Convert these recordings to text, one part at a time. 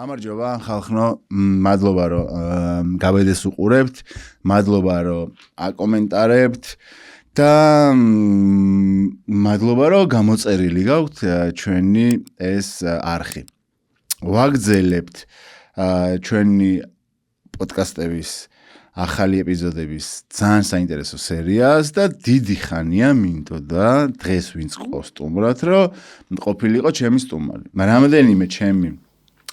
გამარჯობა ხალხნო, მადლობა რომ გავედეს უყურებთ, მადლობა რომ აკომენტარებთ და მადლობა რომ გამოწერილი გაქვთ ჩვენი ეს არხი. ვაგრძელებთ ჩვენი პოდკასტების ახალი ეპიზოდების ძალიან საინტერესო სერიას და დიდი ხანია მინდოდა დღეს ვინც ყავს სტუმრად რომ ყოფილიყო ჩემი სტუმარი. რამდენიმე ჩემი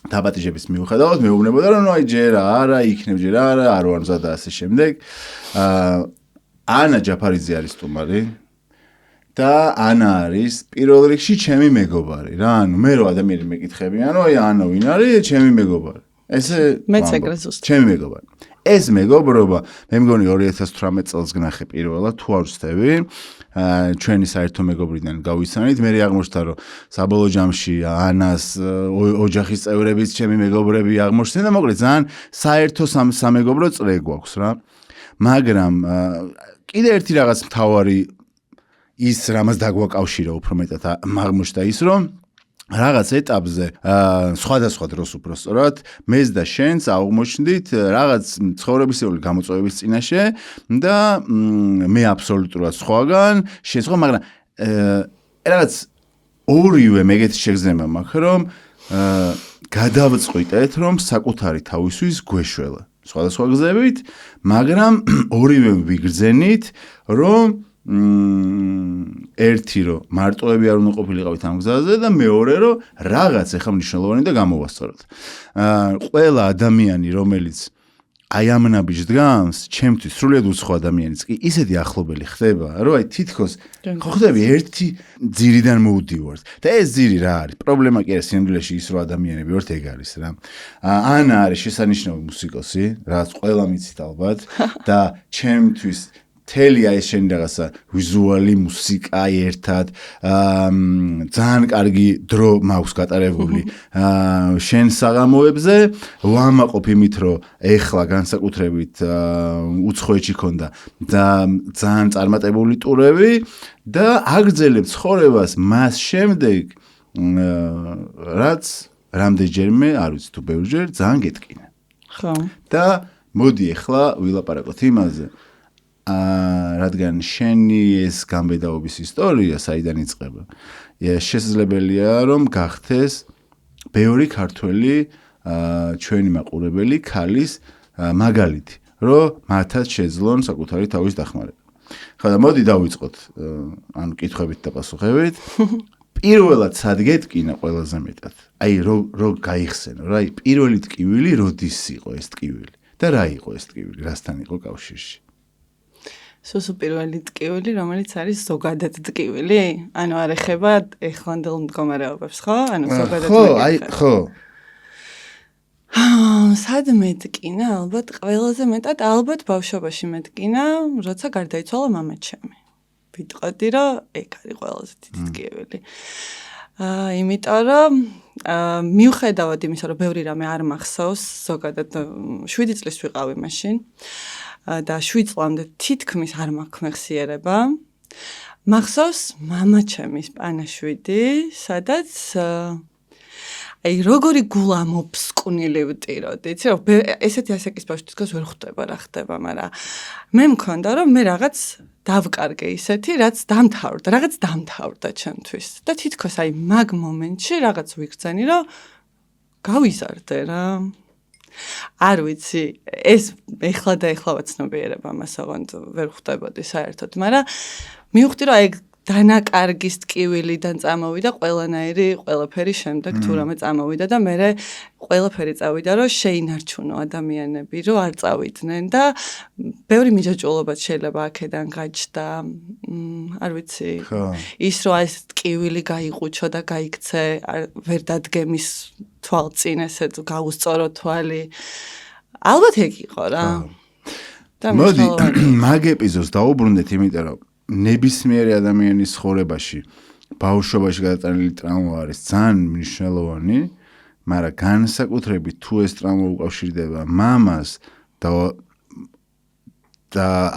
დაბატიჟების მიუხედავად მეუბნებოდა რომ აი ჯერ არა იქნებ ჯერ არა არ ვარ მზად და ასე შემდეგ. ანა ჯაფარიძე არის სტუმარი და ანა არის პირველ რიგში ჩემი მეგობარი რა. ანუ მე რო ადამიანი მეკითხებიან რომ აი ანა ვინ არის ჩემი მეგობარი. ესე მეც ეგრე ზუსტად ჩემი მეგობარი. ეს მეგობრობა მე მგონი 2018 წელს გნახე პირველად თუ არ ვცდები ჩვენი საერთო მეგობრიდან გავისანით მე აღმოჩნდა რომ საბოლოო ჯამში ანას ოჯახის წევრებიც ჩემი მეგობრები აღმოჩნდნენ და მოკლედ ძალიან საერთო სამეგობრო წრე გვაქვს რა მაგრამ კიდე ერთი რაღაც მთავარი ის რამაც დაგვაკავშირა უფრო მეტად აღმოჩნდა ის რომ რაღაც ეტაპზე სხვადასხვა დროს უფრო სწორად მეს და შენს აღმოჩნდით რაღაც ცხოვრებისეული გამოწვევების წინაშე და მე აბსოლუტურად სხვაგან შენ სხვა მაგრამ რაღაც ორივე მეგეთი შეგრძნება მაქვს რომ გადავწყვიტეთ რომ საკუთარი თავისთვის გვეშველა სხვადასხვა გზებით მაგრამ ორივე ვიგრძენით რომ ერთი რომ მარტოები არ უნდა ყოფილიყავით ამ გზაზე და მეორე რომ რაღაც ახლა მნიშვნელოვანი და გამოვასწოროთ. ყველა ადამიანი რომელიც აი ამ ნაბიჯს დგამს, ჩემთვის სრულიად უცხო ადამიანიც კი ისეთი ახლობელი ხდება, რომ აი თითქოს ხო ხდები ერთი ძირიდან მოვდივართ. და ეს ძირი რა არის? პრობლემა კი არის სინამდვილეში ის რომ ადამიანები ვართ ეგ არის რა. ანა არის შესანიშნავი მუსიკოსი, რაც ყველა მიცით ალბათ და ჩემთვის თელია ეს შენი რაღაცა ვიზუალი მუსიკა ერთად ძალიან კარგი დრო მაქვს გატარებული შენ საღამოებზე ვამაყობ იმით რომ ეხლა განსაკუთრებით უცხოეთში ქონდა და ძალიან წარმატებული ტურები და აგრძელებ ცხოვრებას მას შემდეგ რაც რამდენჯერმე არ ვიცი თუ ბევრჯერ ძალიან გეტკინა ხო და მოდი ეხლა ვილაპარაკოთ იმაზე რადგან შენი ეს გამბედაობის ისტორია საიდან იწყება შესაძლებელია რომ გახდეს ბევრი ქართველი ჩვენი მაყურებელი ქალის მაგალითი რომ მათაც შეძლონ საკუთარი თავის დახმარება. ხო და მოდი დავიწყოთ ანუ კითხვებით და პასუხებით. პირველად სად გეტკინა ყველაზე მეტად? აი რო გაიხსენო რა აი პირველი ტკივილი როდის იყო ეს ტკივილი და რა იყო ეს ტკივილი რასთან იყო კავშირში? სულ პირველი ტკივილი, რომელიც არის ზოგადად ტკივილი? ანუ არ ეხება ეხლანდელ მდგომარეობებს, ხო? ანუ ზოგადად ხო. სად მეტკინა? ალბათ ყველაზე მეტად ალბათ ბავშვობაში მეტკინა, როცა გარდაიცვალა მამაჩემი. ვიტყოდი, რომ ეგ არის ყველაზე დიდი ტკივილი. იმიტომ რომ მიუხედავად იმისა, რომ ბევრი რამე არ მახსოვს, ზოგადად 7 წლის ვიყავი მაშინ. და 7 წლამდე თითქმის არ მაქვს მეხსიერება. მახსოვს მამაჩემის პანაშვიდი, სადაც აი როგორი გულა მოფსკვნილი ვტიროდი. იცი რომ ესეთი ასაკის ბავშვი თითქოს ვერ ხვდება რა ხდება, მაგრამ მე მქონდა რომ მე რაღაც დავკარგე ისეთი, რაც დამთავრდა ჩემთვის. და თითქოს აი მაგ მომენტში რაღაც ვიგრძენი რომ გავიზარდე რა. არ ვიცი, ეს ეხლა და ეხლა ვაცნობიერებ ამას, ოღონდ ვერ ხვდებოდი საერთოდ, მაგრამ მივხვდი რომ ეგ დანაკარგის ტკივილიდან წამოვიდა ყველანაირი ყველაფერი შემდეგ თუ რამე წამოვიდა და მე ყველაფერი წავიდა რომ შეინარჩუნო ადამიანები რომ არ წავიდნენ და ბევრი მიჯაჭვულობაც შეიძლება აქედან გაჩნდა არ ვიცი ის რომ ეს ტკივილი გაიყუჩო და გაიქცე ვერ დადგემის თვალწინ ესე გაუსწორო თვალი ალბათ ეგ იყო რა და მოდი მაგ ეპიზოდს დაუბრუნდეთ იმიტომ რომ ნებისმიერი ადამიანის ცხოვრებაში ბავშვობაში გადატანილი ტრაუმა არის ძალიან მნიშვნელოვანი, მაგრამ განსაკუთრებით თუ ეს ტრაუმა უკავშირდება მამას და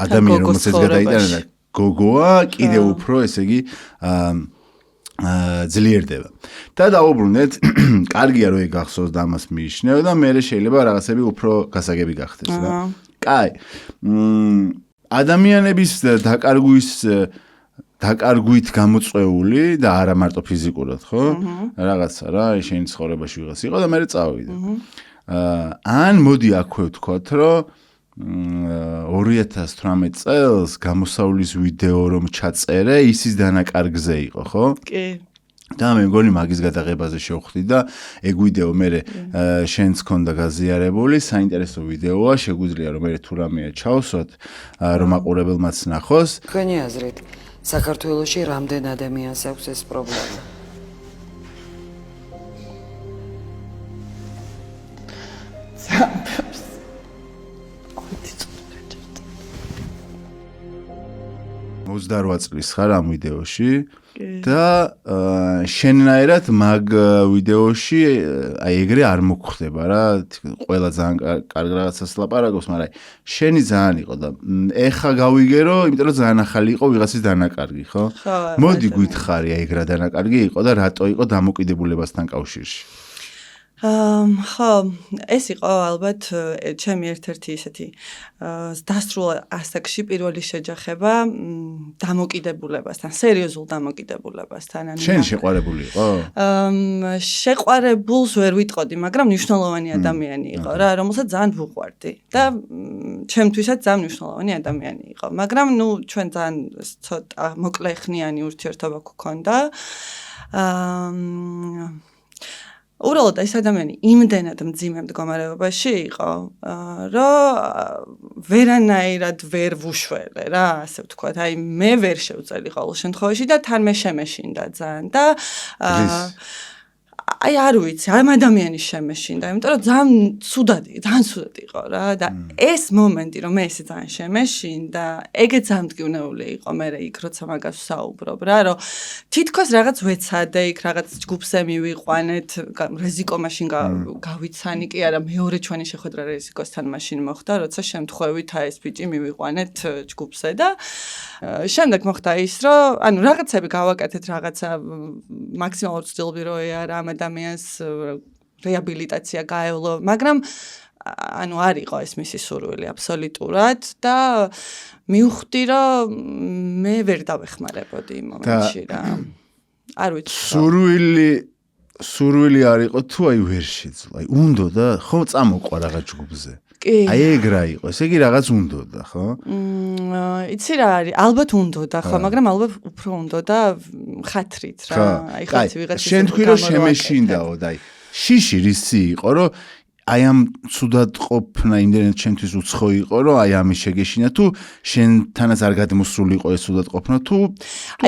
ადამიანს რომელსაც გადაიტანა გოგოა, კიდევ უფრო ესე იგი ძლიერდება. და დაუბრუნდეთ, კარგია რომ ეგ გახსოვს და ამას მიიჩნევ და მე შეიძლება რაღაცები უფრო გასაგები გახდეს რა. კაი. ადამიანების დაკარგვით გამოწვეული და არა მარტო ფიზიკურად, ხო? რაღაცა რა, შენი ცხოვრებაში ვიღაც იყო და მე წავიდა. ან მოდი აქვე ვთქვათ, რომ 2018 წელს გამოსავლის ვიდეო რომ ჩაწერე, ისის დანაკარგზე იყო, ხო? კი. და მე მგონი მაგის გადაღებაზე შევხვდი და ეგ ვიდეო მე შენც ქონდა გაზიარებული, საინტერესო ვიდეოა, შეგვიძლია რომ მე თუ რამეა ჩავსვათ, რომ მაყურებელმაც ნახოს. თქვენი აზრით, საქართველოში რამდენ ადამიანს აქვს ეს პრობლემა? Სამს. 28 წლის ხარ ამ ვიდეოში და შენნაირად მაგ ვიდეოში აი ეგრე არ მოგხვდება რა, ყველა ძალიან კარგ რაღაცას ლაპარაკობს, მაგრამ შენი ძალიან იყო და ეხა გავიგერო, იმიტომ რომ ძალიან ახალი იყო ვიღაცის დანაკარგი, ხო? მოდი გითხარი აი ეგ რა დანაკარგი იყო და რატო იყო დამოკიდებულებასთან კავშირში? ხო, ეს იყო ალბათ ჩემი ერთ-ერთი ისეთი დასრულ ასაკში პირველი შეჯახება დამოკიდებულებასთან, სერიოზულ დამოკიდებულებასთან. შენ შეყვარებული იყო? შეყვარებულს ვერ ვიტყოდი, მაგრამ მნიშვნელოვანი ადამიანი იყო რა, რომელსაც ძალიან ვუყვარდი და ჩემთვისაც ძალიან მნიშვნელოვანი ადამიანი იყო. მაგრამ ჩვენ ძალიან ცოტა მოკლეხნიანი ურთიერთობა გვქონდა. უბრალოდ ეს ადამიანი იმდენად მძიმე მდგომარეობაში იყო, რომ ვერანაირად ვერ ვუშვერე რა, ასე ვთქვათ, აი მე ვერ შევწელი ყოველ შემთხვევაში და თან მე შემეშინდა ძალიან და აი არ ვიცი, ამ ადამიანის შემეშინდა, იმიტომ რომ ძალიან ცუდად იყო რა და ეს მომენტი რომ მე ესე ძალიან შემეშინდა, ეგეც ძალიან მტკივნეული იყო მე იქ როცა მაგას ვსაუბრობ რა, რომ თითქოს რაღაც ვეცადე იქ რაღაც ჯგუფზე მივიყვანეთ, რეზიკო მაშინ გავიცანი კი არა, მეორე ჩვენი შეხვედრა რეზიკოსთან მაშინ მოხდა, როცა შემთხვევით ეს ბიჭი მივიყვანეთ ჯგუფზე და შემდეგ მოხდა ის, რომ ანუ რაღაცები გავაკეთეთ, რაღაცა მაქსიმალურად ვცდილობდი რომ ამ ადამიანს რეაბილიტაცია გაევლო, მაგრამ ანუ არ იყო ეს მისი სურვილი აბსოლუტურად და მივხვდი რომ მე ვერ დავეხმარებოდი იმ მომენტში რა. არ ვიცი. სურვილი არ იყო თუ აი ვერ შეძლო. აი უნდა და ხო წამოყვა რაღაც ჯგუფზე. აი ეგ რა იყო, ესე იგი რაღაც უნდოდა, ხო? იცი რა არის, ალბათ უნდოდა, ხო, მაგრამ ალბათ უფრო უნდოდა ხათრით რა. აი ხათი ვიღაც შენ თქვი რომ შემეშინდაო და აი შიში რისი იყო, რომ აი ამ ცუდად ყოფნა იმდენად შენთვის უცხო იყო, რომ აი ამის შეგეშინა თუ შენთანაც არ გადმოსულიყო ეს ცუდად ყოფნა თუ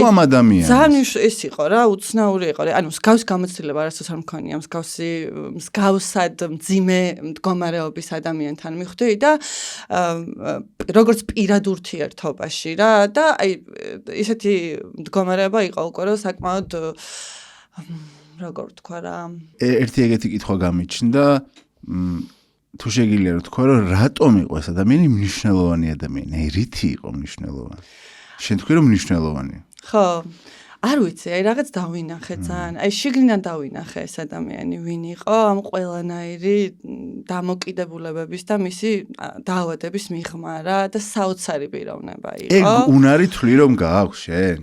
ამ ადამიანს. ძალიან ეს იყო რა, უცნაური იყო. ანუ მსგავს გამოცდილება არასდროს არ მქონია, მსგავსად მძიმე მდგომარეობის ადამიანთან მივხვდი და როგორც პირად ურთიერთობაში რა და აი ისეთი მდგომარეობა იყო უკვე რომ საკმაოდ როგორ ვთქვა რა. ერთი ეგეთი კითხვა გამიჩნდა თუ შეგიძლია რომ თქვა რომ რატომ იყო ეს ადამიანი მნიშვნელოვანი ადამიანი? აი რითი იყო მნიშვნელოვანი? შენ თქვი რომ მნიშვნელოვანი. ხო, არ ვიცი, აი რაღაც დავინახე ძალიან. აი შიგნიდან დავინახე ეს ადამიანი ვინ იყო, ამ ყველანაირი დამოკიდებულებების და მისი დაავადების მიღმა რა და საოცარი პიროვნება იყო. ეგ უნარი თვლი რომ გააქვს შენ?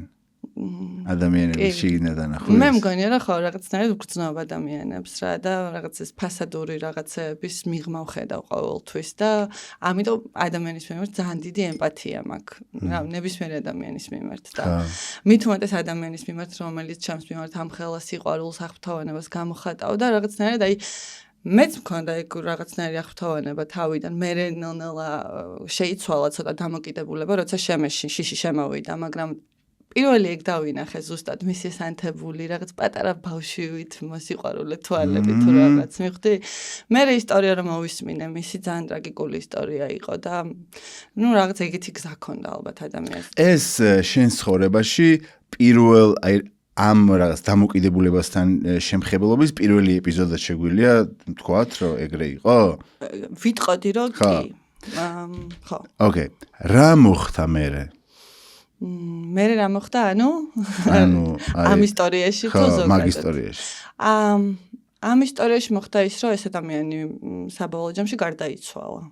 ადამიანების შიგნიდან ახლა მე მგონია რა ხო რაღაცნაირად უგრძნობ ადამიანებს რა და რაღაც ეს ფასადური რაღაცების მიღმა ვხედავ ყოველთვის და ამიტომ ადამიანის მიმართ ძალიან დიდი ემპათია მაქვს რა ნებისმიერ ადამიანის მიმართ და მით უმეტეს ადამიანის მიმართ რომელიც ჩემს მიმართ ამ ხელას სიყვარულს აღფრთოვანებას გამოხატავ და რაღაცნაირად აი მეც მქონდა ეგ რაღაცნაირი აღფრთოვანება თავიდან მე ნელ-ნელა შეიცვალა ცოტა დამოკიდებულება როცა შიში შემოვიდა მაგრამ პირველი ეგ დავინახე ზუსტად მისი სანთებული რაღაც პატარა ბავშვივით მოსიყვარულე თვალები თუ რაღაც მივხვდი მე ისტორია რომ მოვისმინე მისი ძალიან ტრაგიკული ისტორია იყო და ნუ რაღაც ეგეთი გზა ქონდა ალბათ ადამიანს ეს შენ ცხოვრებაში პირველ აი ამ რაღაც დამოკიდებულებასთან შემხებლობის პირველი ეპიზოდი შეგვიძლია თქვათ რომ ეგრე იყო ვიტყოდი რომ კი ხო ოკეი რა მოხდა მერე მე რა მოხდა, ამ ისტორიაში თუ ზოგადად. მაგ ისტორიაში. ამ ისტორიაში მოხდა ის, რომ ეს ადამიანი საბოლოო ჯამში გარდაიცვალა.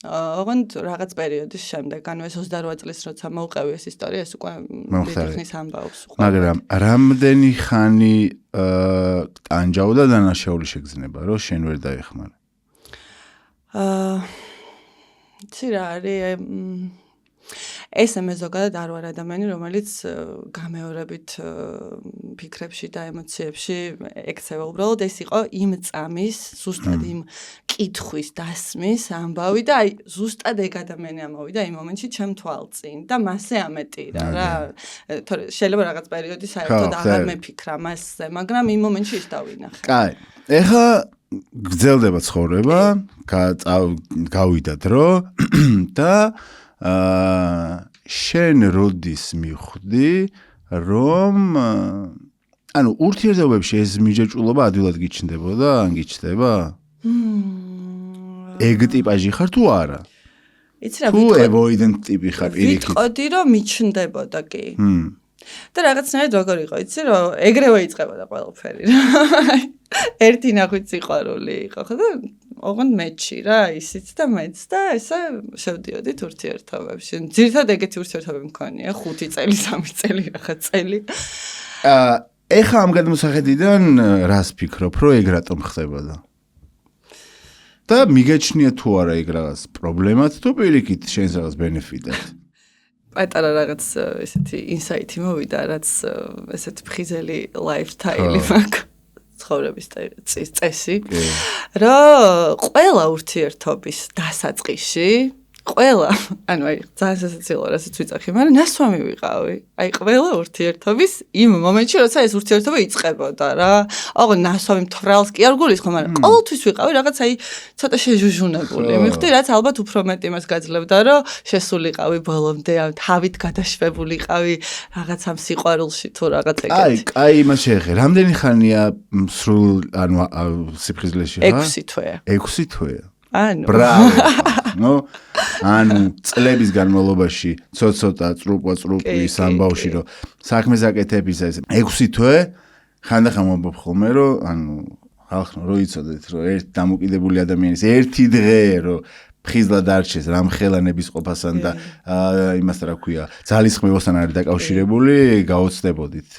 ოღონდ რაღაც პერიოდის შემდეგ, ეს 28 წლის როცა მოვყევი ეს ისტორია, ეს უკვე დიდი ხნის ამბავს უყურებ. მაგრამ რამდენი ხანი ტანჯავდა დანაშაული შეგრძნება, რომ შენ ვერ დაეხმარე? იცი რა არის ესე მე ზოგადად არ ვარ ადამიანი, რომელიც გამეორებით ფიქრებში და ემოციებში ექცევა. უბრალოდ ეს იყო იმ წამის, ზუსტად იმ კითხვის დასმის ამბავი და აი ზუსტად ეგ ადამიანი ამოვიდა იმ მომენტში ჩემ თვალწინ და მასე ამეტირა რა. თორე შეიძლება რაღაც პერიოდი საერთოდ აღარ მეფიქრა მასზე, მაგრამ იმ მომენტში ის დავინახე. კაი. ეხლა გრძელდება ცხოვრება, გავიდა დრო და შენ როდის მიხვდი, რომ ურთიერთობებში ეს მიჯაჭულობა ადვილად გიჩნდებოდა, ან გიჩნდება? ეგ ტიპაჟი ხარ თუ არა? იცი რა, თუ avoidant ტიპი ხარ პირიქით? ვიტყოდი, რომ მიჩნდებოდა კი. და რაღაცნაირად როგორ იყო, იცი რომ ეგრევე იწყებოდა ყველაფერი რა. ერთი ნახვით სიყვარული იყო, ხო და ოღონდ მეჩი რა, ისიც და მეც და ესე შევდიოდით ურთიერთობებში. ძირითადად ეგეთი ურთიერთობები მქონია, 5 წელი, 3 წელი, რაღაც წელი. ეხა ამ გადმოსახედიდან რას ფიქრობ, რომ ეგ რატომ ხდებოდა? და მიგეჩნია თუ არა ეგ რაღაც პრობლემად, თუ პირიქით შენს რაღაც ბენეფიტად? პატარა რაღაც ესეთი ინსაიტი მოვიდა, რაც ესეთი ფხიზელი ლაიფსტაილი მაქვს. ცხოვრების წესი, რომ ყველა ურთიერთობის დასაწყისში, ყველა, ძალიან სასაცილოა, რასაც ვიძახი, მაგრამ ნასვამი ვიყავი. აი, ყველა ურთიერთობის იმ მომენტში, როცა ეს ურთიერთობა იწყებოდა რა. ოღონდ ნასვამი მთვრალს კი არ გულისხმობ, მაგრამ ყოველთვის ვიყავი რაღაც აი ცოტა შეჟუჟუნებული. მივხვდი, რაც ალბათ უფრო მეტი იმას გაძლევდა, რომ შესულიყავი ბოლომდე, თავით გადაშვებულიყავი რაღაც ამ სიყვარულში თუ რაღაც ეგეთი. აი, იმას შეეხე. რამდენი ხანია სრულ, სიფხიზლეში ხარ? 6 თვეა. 6 თვეა. ბრავო. წლების განმავლობაში ცოტა წრუპვის ამბავში, რომ საქმეს აკეთების ეს 6 თვე ხანდახან მომბობ ხოლმე, რომ ხალხო რო იცოდეთ, რომ ერთ დამოკიდებული ადამიანის ერთი დღე, რომ ფხიზლად არჩეს რამხელანების ყოფასთან და იმასთან რა ქვია, ძალისხმევასთან არის დაკავშირებული, გაოცდებოდით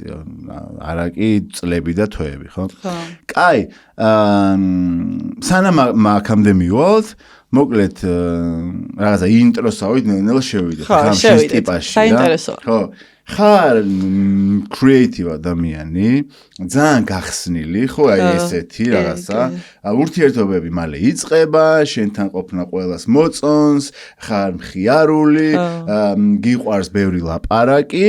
არა კი წლები და თვეები, ხო? კაი, სანამ აქამდე მივალთ, მოკლედ რაღაცა ინტროსავით ნელ შევიდეთ ხომ შენ ტიპაში რა. ხო. ხარ creative ადამიანი, ძალიან გახსნილი, ხო, აი ესეთი რაღაცა. ურთიერთობები მალე იწყება, შენთან ყოფნა ყველას მოწონს, ხარ მხიარული, გიყვარს ბევრი ლაპარაკი,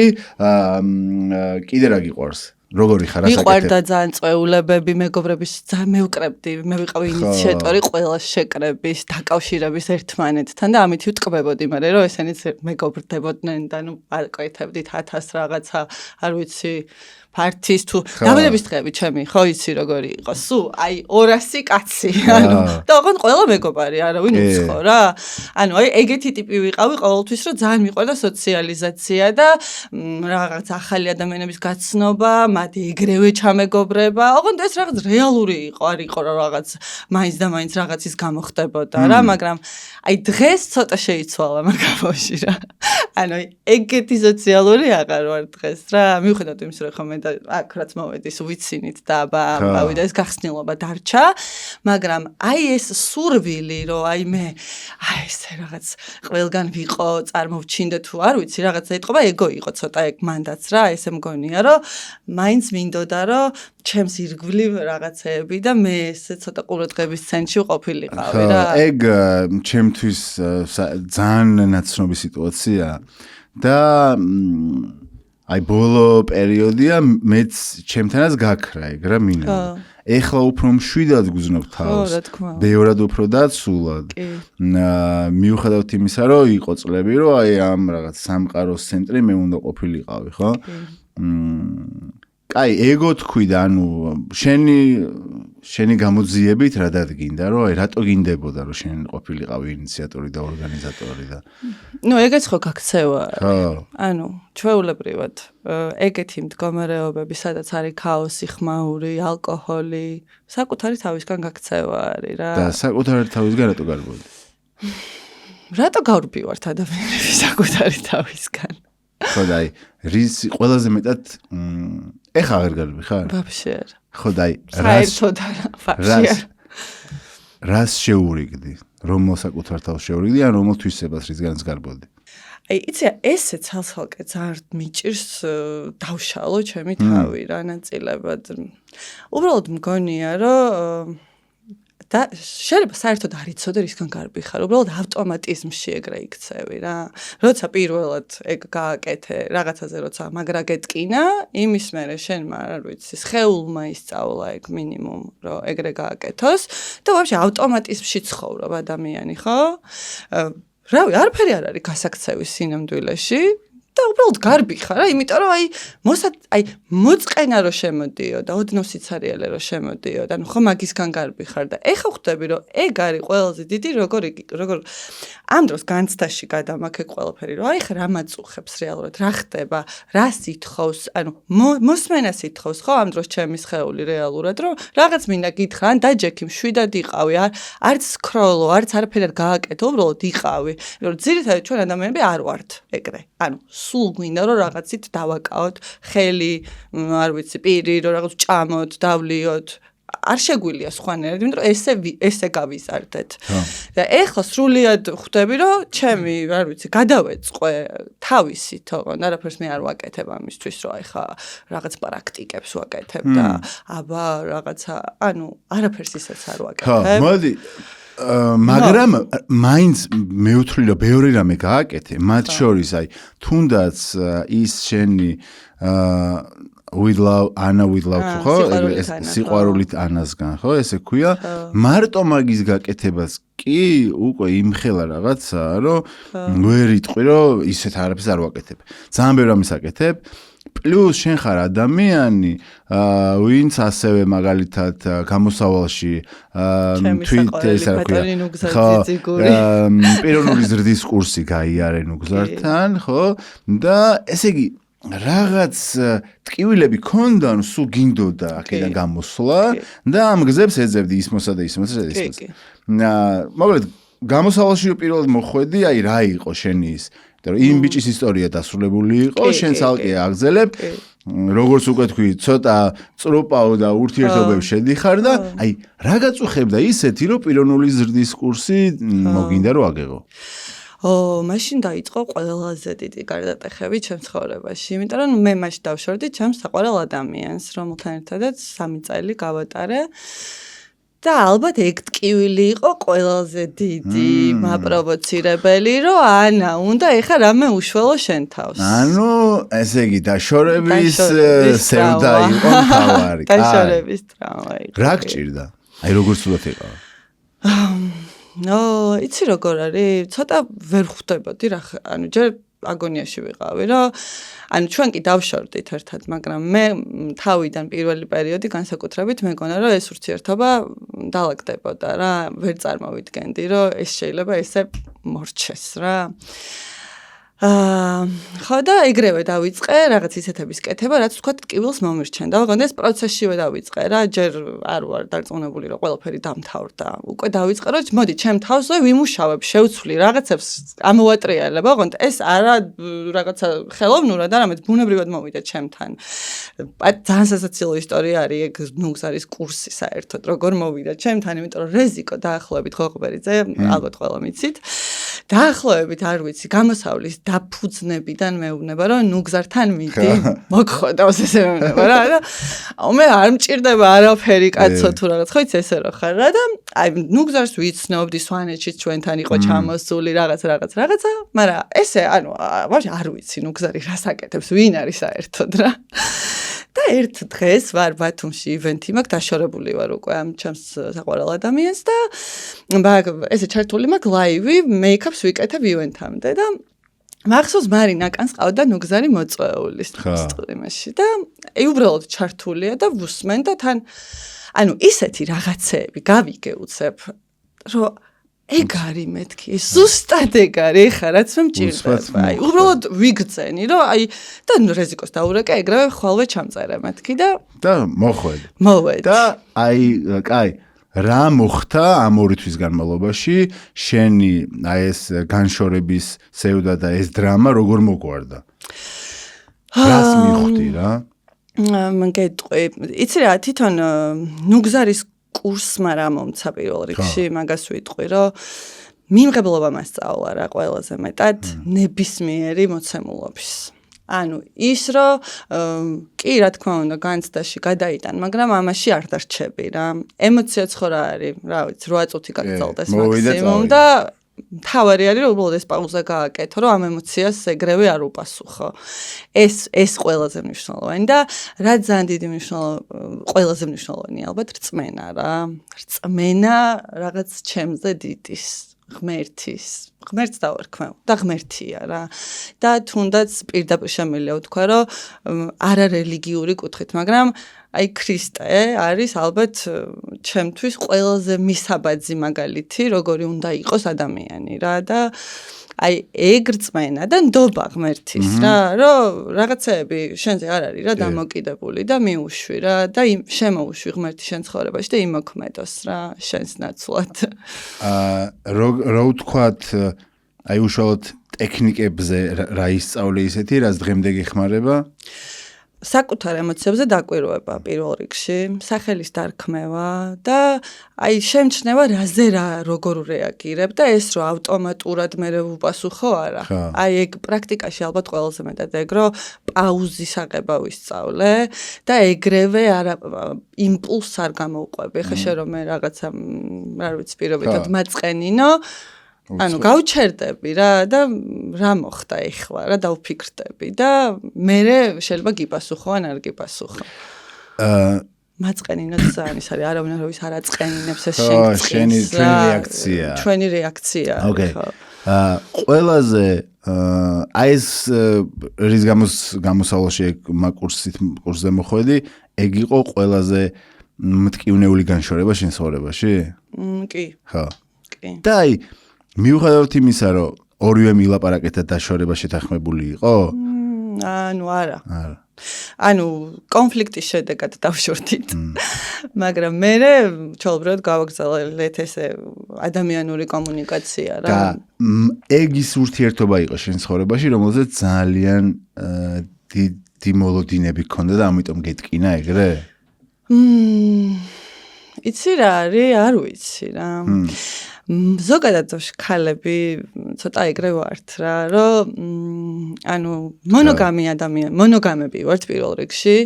კიდე რა გიყვარს? როგორი ხარ ასაკეთებ? მიყვარდა ძალიან წვეულებები, მეგობრების ძალიან მევკრებდი, მე ვიყავი ინიციატორი ყველა შეკრების, დაკავშირების ერთმანეთთან და ამით ვტკბებოდი, მაგრამ რომ ესენიც მეგობრდებოდნენ და არკვეთებდით 1000 რაღაცა, არ ვიცი, ფართის თუ დაბადების დღეები ჩემი, ხო იცი როგორი იყო? სულ აი 200 კაცი, და ოღონდ ყველა მეგობარი, არავინ უცხო რა. აი ეგეთი ტიპი ვიყავი ყოველთვის, რომ ძალიან მიყვარდა სოციალიზაცია და რაღაც ახალი ადამიანების გაცნობა, მათი ეგრევე ჩამეგობრება. ოღონდ ეს რაღაც რეალური იყო, არ იყო რომ რაღაც მაინც და მაინც რაღაცის გამოხდებოდა რა, მაგრამ აი დღეს ცოტა შეიცვალა მაგავში რა. ეგეთი სოციალური აღარ ვარ დღეს რა. მიუხედავად იმის რომ ხომ აქ რაც მოვედის ვიცინით და ავიდა ეს გახსნილობა დარჩა, მაგრამ აი ეს სურვილი რომ აი მე აი ესე რაღაც ყველგან ვიყო, წარმოვჩინდე თუ არ ვიცი, რაღაცა ეთყობა ეგო იყო ცოტა ეგ მანდაც რა, ესე მგონია რომ მაინც მინდოდა რომ ჩემს ირგვლივ რაღაცეები და მე ესე ცოტა ყურადღების ცენტრში ყოფილიყავი რა. ეგ ჩემთვის ძალიან ნაცნობი სიტუაცია და აი ბოლო პერიოდია მეც ჩემთანაც გაქრა ეგ რა მინა. ეხლა უფრო მშვიდად გძნობ თავს. ბევრად უფრო დაცულად. მიუხედავად იმისა, რომ იყო წლები, რომ აი ამ რაღაც სამყაროს ცენტრი მე უნდა ყოფილიყავი, ხო? კაი, ეგო თქვი და შენი შენი გამოძიებით რა დადგინდა, რომ აი რატო გინდებოდა რომ შენ ყოფილიყავი ინიციატორი და ორგანიზატორი და ეგეც ხო გაქცევა. ხო. ჩვეულებრივად ეგეთი მდგომარეობები, სადაც არის ქაოსი, ხმაური, ალკოჰოლი, საკუთარი თავისგან გაქცევა არის რა. და საკუთარი თავისგან რატო გარბოდი? რატო გავრბივართ ადამიანები საკუთარი თავისგან? ხო და აი რის ყველაზე მეტად ეხა აღარ გარბი ხარ? ვაფშე არა. ხო და აი საერთოდ არა, ვაფშე არა. რას შეურიგდი? რომელ საკუთარ თავს შეურიგდი ან რომელ თვისებას რისგანაც გარბოდი? აი იცი ესე ცალ-ცალკე ძალიან მიჭირს დავშალო ჩემი თავი რა ნაწილებად. უბრალოდ მგონია რომ და შეიძლება საერთოდ არ იცოდე რისგან გარბი ხარ, უბრალოდ ავტომატიზმში ეგრე იქცევი რა. როცა პირველად ეგ გააკეთე რაღაცაზე, როცა მაგრა გეტკინა, იმის მერე შენმა არ ვიცი, სხეულმა ისწავლა ეგ მინიმუმ, რომ ეგრე გააკეთოს და ვაფშე ავტომატიზმში ცხოვრობ ადამიანი, ხო? რავი, არაფერი არ არის გასაქცევი სინამდვილეში. და უბრალოდ გარბი ხარ რა, იმიტომ რომ აი მოწყენა რო შემოდიო და ოდნავ სიცარიელე რო შემოდიო და ხო მაგისგან გარბი ხარ და ეხა ხვდები რომ ეგ არის ყველაზე დიდი როგორ ამ დროს განცდაში გადამაქე ყველაფერი რომ აი ხა რა მაწუხებს რეალურად რა ხდება რა სითხოვს ანუ მოსმენას ითხოვს ხო ამ დროს ჩემი სხეული რეალურად რომ რაღაც მინდა გითხრა ან დაჯექი მშვიდად იყავი არც სკროლო არც არაფერი არ გააკეთო უბრალოდ იყავი რომ ძირითადად ჩვენ ადამიანები არ ვართ ეგრე ანუ სულ გვინდა რომ რაღაცით დავაკავოთ ხელი არ ვიცი პირი რომ რაღაც ჭამოთ დავლიოთ არ შეგვილია სხვანაირად იმიტომ რომ ესე გავიზარდეთ და ეხლა სრულიად ხვდები რომ ჩემი არ ვიცი გადავეწყე თავისით ოღონდ არაფერს მე არ ვაკეთებ ამისთვის რომ ეხლა რაღაც პრაქტიკებს ვაკეთებ და აბა რაღაცა ანუ არაფერს ისეც არ ვაკეთებ მოდი მაგრამ მაინც მე ვთვლი რომ ბევრი რამე გააკეთე მათ შორის აი თუნდაც ის შენი with love ხო ეს სიყვარულით ანასგან ხო ესე ქვია მარტო მაგის გაკეთებას კი უკვე იმხელა რაღაცა რომ ვერ იტყვი რომ ისეთ არაფერს არ ვაკეთებ ძალიან ბევრი რამეს აკეთებ პლუს შენ ხარ ადამიანი ვინც ასევე მაგალითად გამოსავალში თვით ეს რა ქვია პიროვნული ზრდის კურსი გაიარე ნუგზართან ხო და ესე იგი რაღაც ტკივილები ქონდა სულ გინდოდა აქედან გამოსვლა და ამ გზებს ეძებდი ისმოსა და ისმოსა მაგრამ გამოსავალში პირველად მოხვედი აი რა იყო შენი ის იმ ბიჭის ისტორია დასრულებული იყო შენ ცალკე აგზელებ როგორც უკვე თქვი ცოტა წრუპაო და ურთიერთობებში შედიხარ და აი რა გაწუხებდა ისეთი რომ პიროვნული ზრდის კურსი მოგინდა რომ აგეღო მაშინ დაიწყო ყველაზე დიდი გარდატეხები ჩემს ცხოვრებაში, იმიტომ რომ მე მაშინ დავშორდი ჩემს საყვარელ ადამიანს, რომელთან ერთადაც 3 წელი გავატარე. და ალბათ ეგ ტკივილი იყო ყველაზე დიდი მაპროვოცირებელი, რომ ანა, უნდა ეხა რამე უშველო შენ თავს. ანუ ესე იგი დაშორების სევდა იყო თავარი. დაშორების ტრავმა იყო. რა გჭირდა? აი როგორ სულად იყო? იცი როგორ არის? ცოტა ვერ ხვდებოდი რა, ანუ ჯერ აგონიაში ვიყავი, რომ ანუ ჩვენ კი დავშორდით ერთად, მაგრამ მე თავიდან პირველი პერიოდი განსაკუთრებით მეგონა, რომ ეს ურთიერთობა დალაგდებოდა რა, ვერ წარმოვიდგენდი, რომ ეს შეიძლება ესე მორჩეს რა. ხო და ეგრევე დავიწყე რაღაც ისეთების კეთება, რაც თქვა ტკივილს მომირჩენდა. ოღონდ ეს პროცესშივე დავიწყე რა, ჯერ არ ვარ დარწმუნებული, რომ ყველაფერი დამთავრდა. უკვე დავიწყე, რომ მოდი, ჩემ თავზე ვიმუშავებ, შევცვლი რაღაცებს, ამოვატრიალებ. ოღონდ ეს არა რაღაცა ხელოვნურად, არამედ ბუნებრივად მოვიდა ჩემთან. ძალიან სასაცილო ისტორია არის, ეგ ნუგზარის კურსი საერთოდ, როგორ მოვიდა ჩემთან, იმიტომ რომ რეზიკო დაახლოებით ღოღბერიძე, ალბათ ყველა მიცით. დაახლოებით არ ვიცი, გამოსავლის დაფუძნებიდან მეუბნება, რომ ნუგზართან მიდი, მოგხოდავს ესე მეუბნება რა და მე არ მჭირდება არაფერი კაცო თუ რაღაც, ხო იცი ესე რო ხარ რა და აი ნუგზარს ვიცნობდი სვანეთშიც ჩვენთან იყო ჩამოსული რაღაცა, მაგრამ ესე ანუ ვაფშე არ ვიცი ნუგზარი რას აკეთებს, ვინ არის საერთოდ რა. და ერთ დღეს ვარ ბათუმში ივენთი მაქვს დაშორებული ვარ უკვე ამ ჩემს საყვარელ ადამიანს და ესე ჩართული მაქვს ლაივი მეიქაპს ვიკეთებ ივენთამდე და მახსოვს მარინა კანს ყავდა ნუგზარი მოწვეული სტრიმში და უბრალოდ ჩართულია და ვუსმენ და თან ისეთი რაღაცეები გავიგე უცებ რომ ეგ არის მეთქი ზუსტად ეგ არის ხა რაც მე მჭირდება უბრალოდ ვიგრძენი რომ და რეზიკოს დაურეკე ეგრევე ხვალვე ჩამწერე მეთქი და მოხვედი და კაი რა მოხდა ამ 2 თვის განმავლობაში შენი ეს განშორების სევდა და ეს დრამა როგორ მოგვარდა რას მიხვდი რა მგეტყვი იცი რა თვითონ ნუგზარის კურსმა რა მომცა პირველ რიგში მაგას ვიტყვი რომ მიმღებლობა მასწავლა რა ყველაზე მეტად ნებისმიერი მოცემულობის ის რომ კი რა თქმა უნდა განცდაში გადაიტან მაგრამ ამაში არ დარჩები რა ემოციაც ხო რა არის რა ვიცი 8 წუთი გაგრძელდეს მაქსიმუმ და თავარი არის რომ უბრალოდ ეს პაუზა გააკეთო რომ ამ ემოციას ეგრევე არ უპასუხო ეს ყველაზე მნიშვნელოვანი და რა ძალიან დიდი ყველაზე მნიშვნელოვანი ალბათ რწმენა რა რწმენა რაღაც ჩემზე დიდის ღმერთს დავარქმევ და ღმერთია რა და თუნდაც პირდაპირ შემიძლია ვთქვა რომ არარელიგიური კუთხით მაგრამ ქრისტე არის ალბათ ჩემთვის ყველაზე მისაბაძი მაგალითი როგორი უნდა იყოს ადამიანი რა და ეგ რწმენა და ნდობა ღმერთის რა რომ რაღაცეები შენზე არ არის რა დამოკიდებული და მიუშვი რა და შემოუშვი ღმერთი შენ ცხოვრებაში და იმოქმედოს რა შენს ნაცვლად რო ვთქვათ უშუალოდ ტექნიკებზე რა ისწავლე ისეთი რაც დღემდე გეხმარება საკუთარ ემოციებზე დაკვირვება პირველ რიგში, სახელის დარქმევა და შემჩნევა რაზე როგორ რეაგირებ და ეს რომ ავტომატურად მე ვუპასუხო არა. ეგ პრაქტიკაში ალბათ ყველაზე მეტად ეგ რომ პაუზის აღება ვისწავლე და ეგრევე არა იმპულსს არ გამოვყვები. ხა შე რომ მე რაღაცა რა ვიცი პირობითად მაწყენინო გავჩერდები რა და რა მოხდა ეხლა რა დავფიქრდები და მე შეიძლება გიპასუხო ან არ გიპასუხო. მაწყენინო ძალიან ის არის არავინ არის არ აწყენინებს ეს შენი რეაქცია. ჩვენი რეაქცია. ყველაზე ეს რის გამოსავალში კურსზე მოხვედი, ეგ იყო ყველაზე მტკივნეული განშორება შენ ცხოვრებაში? კი. ხო. კი. და მიუხედავად იმისა, რომ ორივე მილაპარაკეთ და დაშორება შეთანხმებული იყო? არა. კონფლიქტის შედეგად დავშორდით. მაგრამ მე ჩაუბრალოდ გავაგზავნეთ ესე ადამიანური კომუნიკაცია რა. და ეგ ის ურთიერთობა იყო შენ ცხოვრებაში, რომელზეც ძალიან დიდი მოლოდინები ჰქონდა და ამიტომ გეტკინა ეგრე? იცი რა არის, არ ვიცი რა. ზოგადად ხალები ცოტა ეგრე ვართ რა, რომ მონოგამები ვართ პირველ რიგში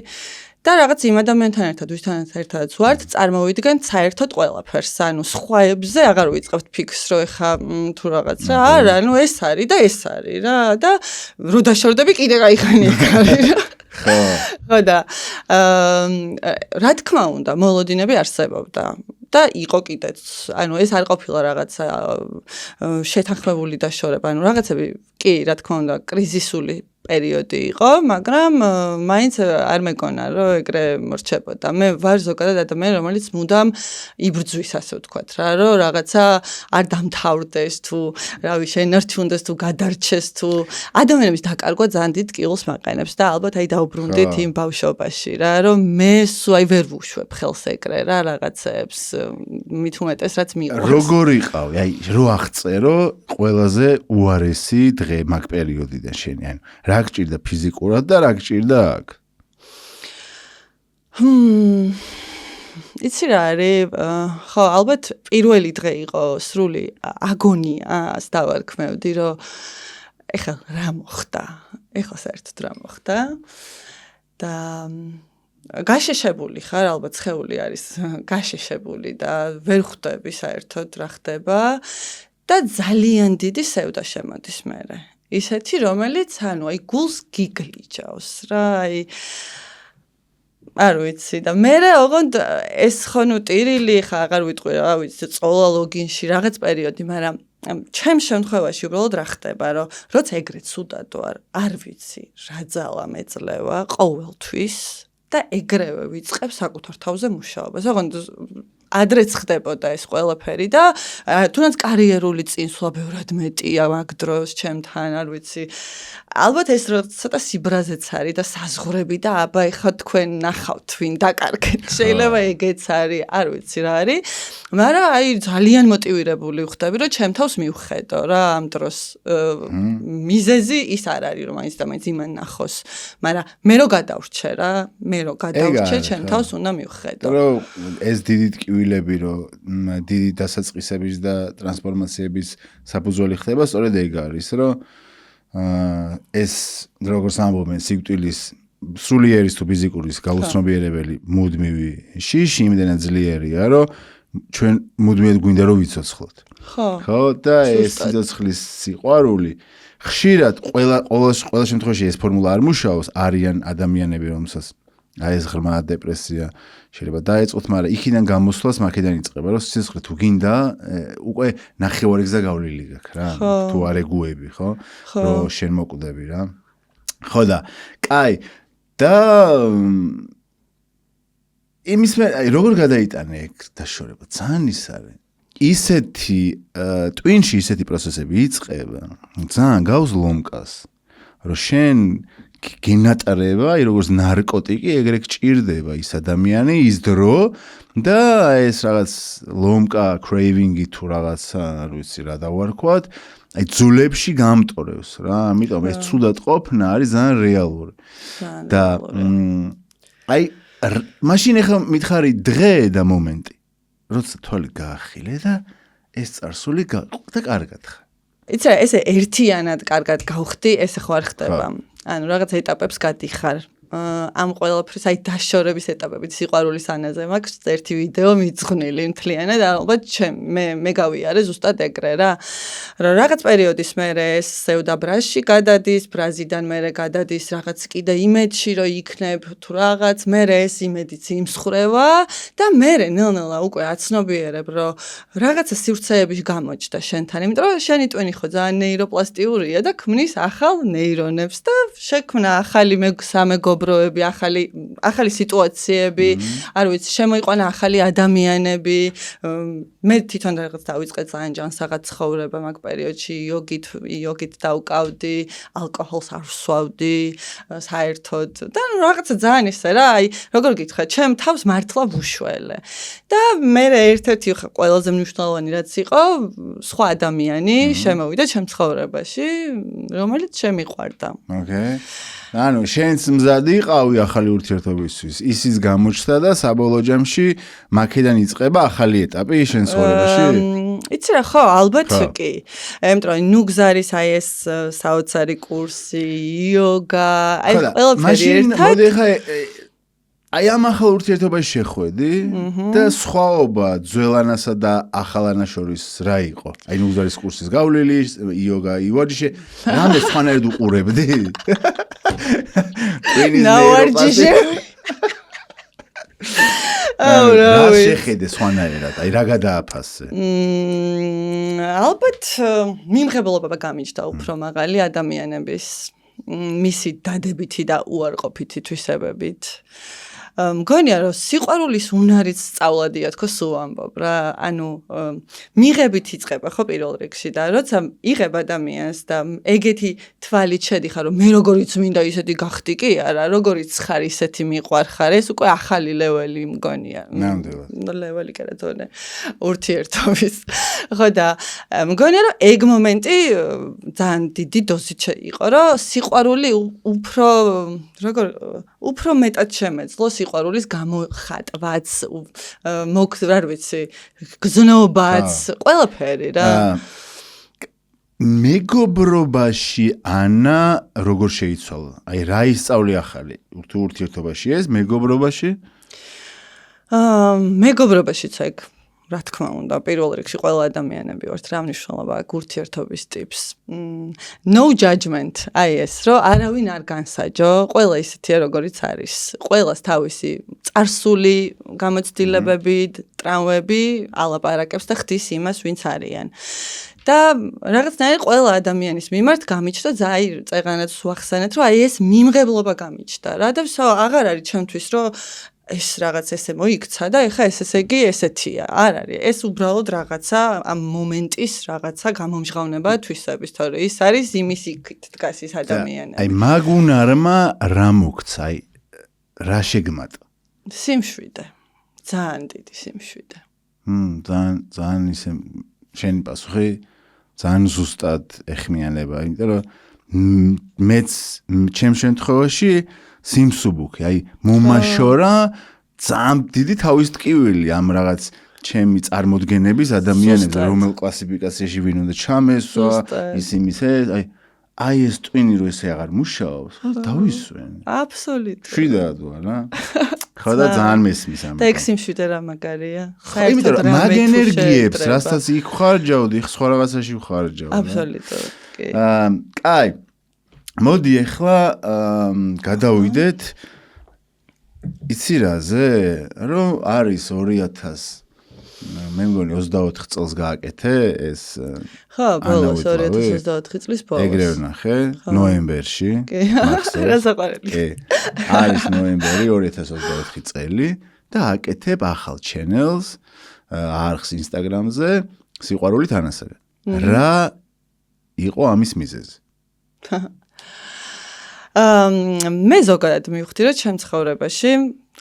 და რაღაც იმ ადამიანთან ერთად, ვისთანაც ერთადაც ვართ, წარმოვიდგენთ საერთოდ ყველაფერს, სხვაებზე აღარ ვიწყებთ ფიქრს, რომ ეხა თუ რაღაც რა, არა, ეს არის და ეს არის რა და რო დაშორდები კიდე გაიხანი ეგ არის რა. ხო და რა თქმა უნდა, მოლოდინები არსებობდა. და იყო კიდეც, ეს არ ყოფილა რაღაცა შეთანხმებული დაშორება, რაღაცები კი, რა თქმა უნდა, კრიზისული პერიოდი იყო, მაგრამ მაინც არ მეგონა, რომ ეგრე მორჩებოდა. მე ვარ ზოგადად ადამიანი, რომელიც მუდამ იბრძვის, ასე ვთქვათ რა, რომ რაღაცა არ დამთავრდეს თუ, რავი, შენარჩუნდეს თუ გადარჩეს თუ ადამიანების დაკარგვა ძალიან დიდ ტკივილს მაყენებს და ალბათ დაუბრუნდით იმ ბავშვობაში რა, რომ მე სულ ვერ ვუშვებ ხელს ეგრე რა რაღაცეებს, მით უმეტეს რაც მიყვარს. როგორ იყავი? რო აღწერო ყველაზე უარესი დღე მაგ პერიოდიდან შენი, რა გჭირდა ფიზიკურად და რა გჭირდა აქ? იცი რა არის, ხო, ალბათ პირველი დღე იყო სრული აგონიას დავარქმევდი, რომ ეხლა რა მოხდა? ეხლა საერთოდ რა მოხდა? და გაშეშებული ხარ, ალბათ სხეული არის გაშეშებული და ვერ ხვდები საერთოდ რა ხდება და ძალიან დიდი სევდა შემოდის მერე. ისეთი, რომელიც, გულს გიგლიჯავს რა, არ ვიცი და მე ოღონდ ეს ხონუ ტირილი ხა აღარ ვიტყვი რა ვიცი, წოლა ლოგინში რაღაც პერიოდი, მაგრამ ჩემს შემთხვევაში უბრალოდ რა ხდება, რომ როცა ეგრეთ სუდადო არ ვიცი, რა ძალა მეძლევა ყოველთვის და ეგრევე ვიწყებ საკუთარ თავზე მუშაობას. ოღონდ ადრეც ხდებოდა ეს ყველაფერი და თუნდაც კარიერული წინსვლა ბევრად მეტია მაგ დროს ჩემთან, არ ვიცი. ალბათ ეს ცოტა სიბრაზეც არის და საზღვრები და აბა ეხლა თქვენ ნახავთ ვინ დაკარგეთ. შეიძლება ეგეც არის, არ ვიცი რა არის. მაგრამ აი ძალიან მოტივირებული ვხდები, რომ ჩემ თავს მივხედო რა ამ დროს. მიზეზი ის არ არის, რომ მაინც და მაინც იმან ნახოს. მაგრამ მე რო გადავრჩე რა, მე რო გადავრჩე, ჩემ თავს უნდა მივხედო. რომ ეს დიდი ტკივილები, რომ დიდი დასაწყისების და ტრანსფორმაციების საფუძველი ხდება, სწორედ ეგ არის, რომ ეს როგორც ამბობენ სიკვდილის სულიერის თუ ფიზიკურის გაუცნობიერებელი მუდმივი შიში იმდენად ძლიერია, რომ ჩვენ მუდმივად გვინდა რომ ვიცოცხლოთ. ხო და ეს სიცოცხლის სიყვარული ხშირად ყველა შემთხვევაში ეს ფორმულა არ მუშაობს, არიან ადამიანები, რომელსაც აი ეს ღრმა დეპრესია შეიძლება დაეწყოთ, მაგრამ იქიდან გამოსვლას მაქედან იწყება, რომ სიცოცხლე თუ გინდა, უკვე ნახევარი გზა გავლილი გაქვს რა, თუ არ ეგუები, ხო? რომ შენ მოკვდები რა. ხო და კაი და იმის მე როგორ გადაიტანე ეგ დაშორება? ძალიან ის არის. ისეთი ტვინში ისეთი პროცესები იწყება, ძალიან გავს ლომკას, რომ შენ გენატრება, აი როგორც ნარკოტიკი, ეგრე გჭირდება ის ადამიანი, ის დრო და ეს რაღაც ლომკა, craving-ი თუ რაღაცა, არ ვიცი რა დავარქვათ, აი ძულებში გამტორევს რა, ამიტომ ეს ცუდად ყოფნა არის ძალიან რეალური. და აი მაშინ ახლა მითხარი დღე და მომენტი, როცა თვალი გაახილე და ეს წარსული და კარგად ხარ. იცი რა, ესე ერთიანად კარგად გავხდი, ესე ხო არ ხდება. ანუ რაღაც ეტაპებს გადიხარ. ამ ყველაფრის აი დაშორების ეტაპებით სიყვარულის ანაზე მაქვს ერთი ვიდეო მიძღვნილი მთლიანად, ალბათ მე გავიარე ზუსტად ეგრე რა. რომ რაღაც პერიოდის მერე ეს სევდაბრაში გადადის, ბრაზიდან მერე გადადის რაღაც კიდე იმედში, რომ იქნებ თუ რაღაც, მერე ეს იმედიც იმსხრევა და მერე ნელ-ნელა უკვე აცნობიერებ, რომ რაღაცა სივრცეები გამოჩნდა შენთან, იმიტომ რომ შენი ტვინი ხო ძალიან ნეიროპლასტიურია და ქმნის ახალ ნეირონებს და შექმნა ახალი სამეგობროები, ახალი სიტუაციები, არ ვიცი, შემოიყვანა ახალი ადამიანები. მე თვითონ რაღაც დავიწყე ძალიან ჯანსაღად ცხოვრება მაგ პერიოდში, იოგით დავკავდი, ალკოჰოლს არ ვსვავდი, საერთოდ. და რაღაცა ძალიან ისე რა, აი, როგორ გითხრათ, ჩემ თავს მართლა ვუშველე. და მე ერთ-ერთი ყველაზე მნიშვნელოვანი რაც იყო, სხვა ადამიანი შემოვიდა ჩემ ცხოვრებაში, რომელიც შემიყვარდა. ოკეი. ანუ შენც მზადი იყავი ახალი ურთიერთობისთვის. ისიც გამოჩნდა და საბოლოო ჯამში მაქედან იწყება ახალი ეტაპი შენ ცხოვრებაში. იცი რა, ხო, ალბათ კი. იმიტომ რომ ნუგზარის აი ეს საოცარი კურსი, იოგა, აი ყველაფერი ერთად. მოდი ხა აი ამ ახალ ურთიერთობაში შეხვედი და სხვაობა ძველანასა და ახალანას შორის რა იყო? აი ნუგზარის კურსის გავლილი, იოგა, ივარჯიშე, რამე სხვანაირად უყურებდი? ნავარჯიშე. რა შეხედე სხვანაირად? აი რა გადააფასე? ალბათ მიმღებლობა გამიჩნდა უფრო მაღალი ადამიანების მისი დადებითი და უარყოფითი თვისებებით. მგონია რომ სიყვარულის უნარიც სწავლადია თქო სულ ამბობ რა, ანუ მიღებით იწყება ხო პირველ რიგში და როცა იღებ ადამიანს და ეგეთი თვალით შედიხარ რომ მე როგორიც მინდა ისეთი გახდი კი არა, როგორიც ხარ ისეთი მიყვარხარ, ეს უკვე ახალი ლეველი მგონია. ნამდვილად. ლეველი კი რა თქო ურთიერთობის. ხო და მგონია რომ ეგ მომენტი ძალიან დიდი დოზით იყო, რომ სიყვარული უფრო მეტად შემეძლო სიყვარულის გამოხატვაც, არ ვიცი, გზნობაც, ყველაფერი რა. მეგობრობაში ანა როგორ შეიცვალა? აი რა ისწავლე ახალი? თუ ურთიერთობაში ეს მეგობრობაში? მეგობრობაშიც ეგ რა თქმა უნდა, პირველ რიგში ყველა ადამიანები ვართ, რა მნიშვნელობა აქვს ურთიერთობის ტიპს. No judgment, აი ეს, რომ არავინ არ განსაჯო, ყველა ისეთია, როგორიც არის. ყველას თავისი წარსული გამოცდილებები, ტრავმები ალაპარაკებს და ხდის იმას, ვინც არიან. და რაღაცნაირად ყველა ადამიანის მიმართ გამიჩნდა წეღანაც ვახსენეთ, რომ ეს მიმღებლობა გამიჩნდა რა და აღარ არის ჩემთვის, რომ ეს რაღაც ესე მოიქცა და ეხა ესე იგი ესეთია. არ არის. ეს უბრალოდ რაღაცა ამ მომენტის რაღაცა გამომჟღავნება თვისების, თორე ის არის იმის იქით დგას ის ადამიანი. აი მაგუნარმა რა მოგცა, აი რა შეგმატა? სიმშვიდე. ძალიან დიდი სიმშვიდე. ძალიან ისე შენი პასუხი ძალიან ზუსტად ეხმიანება, იმიტომ რომ მეც ჩემ შემთხვევაში სიმსუბუქი, აი მომაშორა ძალიან დიდი თავის ტკივილი ამ რაღაც ჩემი წარმოდგენების ადამიანებზე, რომელ კლასიფიკაციაში ვინ უნდა ჩამესვა, ისე, აი ეს ტვინი რო ესე აღარ მუშაობს, დავისვენ. აბსოლუტურად. შვიდადოა რა. ხო და ძალიან მესმის ამ. და ეგ სიმშვიდე რა მაგარია. იმიტომ რომ მაგ ენერგიებს, რასაც იქ ხარჯავდი, სხვა რაღაცაში ვხარჯავ. აბსოლუტურად. კი. კაი. მოდი ახლა გადავიდეთ იცი რაზე, რომ არის 2000 მე მგონი 24 წელს გააკეთე ეს ხო, ბოლოს 2024 წლის ბოლოს. ეგრე ვნახე, ნოემბერში. კი. რა საყვარელი. კი. არის ნოემბერი 2024 წელი და აკეთებ ახალ channels არხს Instagram-ზე სიყვარული თანასწორად. რა იყო ამის მიზეზი? მე ზოგადად მივხვდი, რომ ჩემ ცხოვრებაში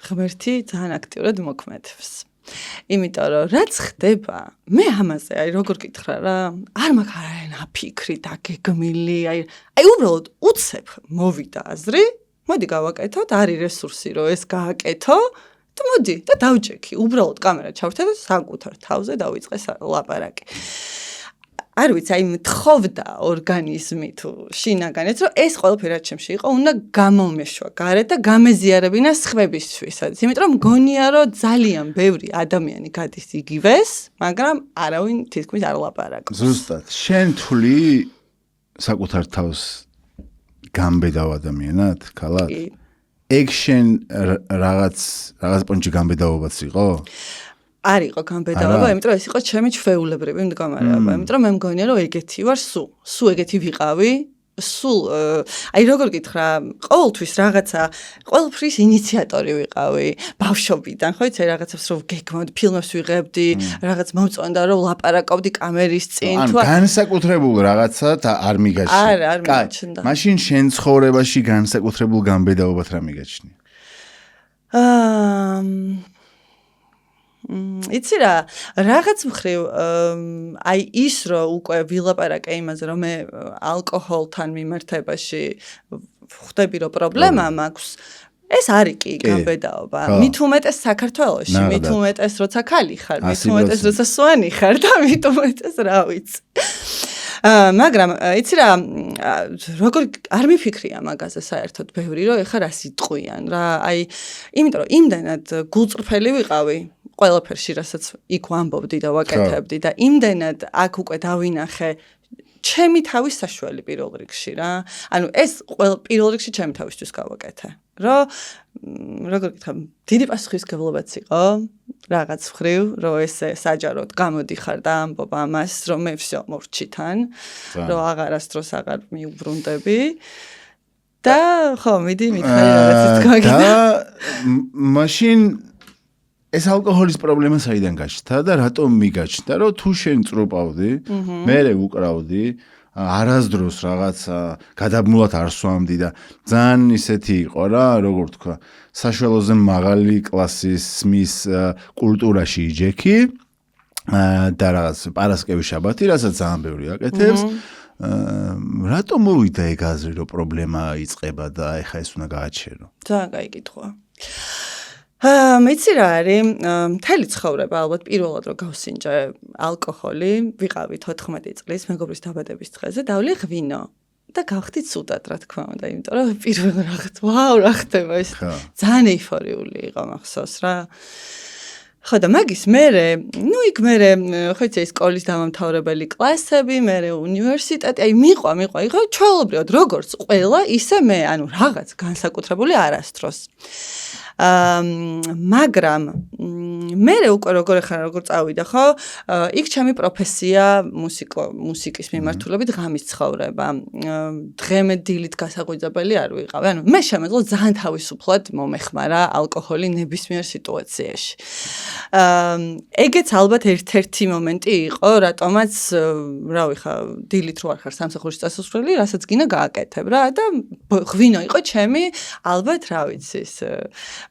ღმერთი ძალიან აქტიურად მოქმედებს. იმიტომ რომ რაც ხდება, მე ამაზე, აი როგორ გითხრა რა, არ მაქვს არაერთი აფიქრი და გეგმილი, აი უბრალოდ უცებ მოვიდა აზრი, მოდი გავაკეთოთ, არის რესურსი, რომ ეს გააკეთო და მოდი და დავჭექი, უბრალოდ კამერა ჩავრთე და საკუთარ თავზე დავიწყე ლაპარაკი. არ ვიცი, აი მთხოვდა ორგანიზმი თუ შინაგანიც, რომ ეს ყველაფერი რაც ჩემში იყო, უნდა გამომეშვა გარეთ და გამეზიარებინა სხვებისთვისაც. იმიტომ რომ მგონია, რომ ძალიან ბევრი ადამიანი გადის იგივეს, მაგრამ არავინ თითქმის არ ლაპარაკობს. ზუსტად, შენ თვლი საკუთარ თავს გამბედავ ადამიანად, ქალად? ეგ შენ რაღაც პონჩი გამბედავობაც იყო? არ იყო გამბედავება, იმიტომ რომ ეს იყო ჩემი ჩვეულებრივი მდგომარეობა, იმიტომ რომ მე მგონია რომ ეგეთი ვარ სულ ეგეთი ვიყავი, სულ აი როგორ გითხრა, ყოველთვის რაღაცა, ყველაფრის ინიციატორი ვიყავი, ბავშვობიდან, ხო იცი რაღაცებს რომ გეგმავდი, ფილმებს ვიღებდი, რაღაც მომწონდა რომ ლაპარაკობდი კამერის წინ, თუ განსაკუთრებულ რაღაცად არ მიგაჩნია. არ მიგაჩნდა. მაშინ შენ ცხოვრებაში განსაკუთრებულ გამბედავებად რა მიგაჩნია? იცი რა, რაღაც მხრივ აი ის რომ უკვე ვილაპარაკე იმაზე რომ მე ალკოჰოლთან მიმართებაში ხვდები რომ პრობლემა მაქვს, ეს არის კი გამბედაობა. მით უმეტეს საქართველოში, მით უმეტეს როცა ქალი ხარ, მით უმეტეს როცა სვანი ხარ და მით უმეტეს რა ვიცი. მაგრამ იცი რა, როგორ არ მიფიქრია მაგაზე საერთოდ ბევრი რომ ეხა რა სიტყვიან რა, აი იმიტომ რომ იმდენად გულწრფელი ვიყავი ყველაფერში, რასაც იქ ვამბობდი და ვაკეთებდი და იმდენად აქ უკვე დავინახე ჩემი თავის საშველი პირველ რიგში რა. ანუ ეს პირველ რიგში ჩემი თავისთვის გავაკეთე. რომ როგორ გითხრა, დიდი პასუხისმგებლობაც იყო რაღაც მხრივ, რომ ესე საჯაროდ გამოდიხარ და ამბობ ამას, რომ მე всё მორჩითან, რომ აღარასდროს აღარ მიუბრუნდები. და ხო, მიდი მითხარი რაღაცის თქვა. და მაშინ ეს ალკოჰოლის პრობლემა საიდან გაჩნდა და რატომ მიგაჩნდა, რომ თუ შენ წრუპავდი, მერე უკრავდი, არასდროს რაღაცა გადაბმულად არ სვამდი და ძალიან ისეთი იყო რა, როგორ თქვა, საშუალოზე მაღალი კლასის მის კულტურაში იჯექი და რაღაც პარასკევი შაბათი, რასაც ძალიან ბევრი აკეთებს. რატომ მოვიდა ეგ აზრი, რომ პრობლემა იწყება და ეხა ეს უნდა გააჩერო? ძალიან კაი კითხვა. მეცი რა არის, მთელი ცხოვრება ალბათ პირველად რომ გავსინჯე ალკოჰოლი, ვიყავი 14 წლის მეგობრის დაბადების დღეზე, დავლი ღვინო და გავხდი ცუდად, რა თქმა უნდა, იმიტომ რომ პირველ რაღაც, ვაუ, რა ხდება ეს. ძალიან ეიფორიული იყო მახსოვს რა. ხო და მაგის მერე, იქ მერე, ხო იცი, სკოლის დამამთავრებელი კლასები, მერე უნივერსიტეტი, აი მიყვა, იყო ჩვეულებრივად როგორც ყველა, ისე მე, ანუ რაღაც განსაკუთრებული არასდროს. მაგრამ მე უკვე როგორ ახლა როგორ წავიდა ხო იქ ჩემი პროფესია მუსიკის მიმართულებით ღამის ცხოვრება დღემდე დილით გასაღვიძებელი არ ვიყავი ანუ მე შემეძლო ძალიან თავისუფლად მომეხმარა ალკოჰოლი ნებისმიერ სიტუაციაში ეგეც ალბათ ერთ-ერთი მომენტი იყო რატომაც რავი ხა დილით რო არ ხარ სამსახურში წასასვლელი რასაც გინდა გააკეთებ რა და ღვინო იყო ჩემი ალბათ რა ვიცი ეს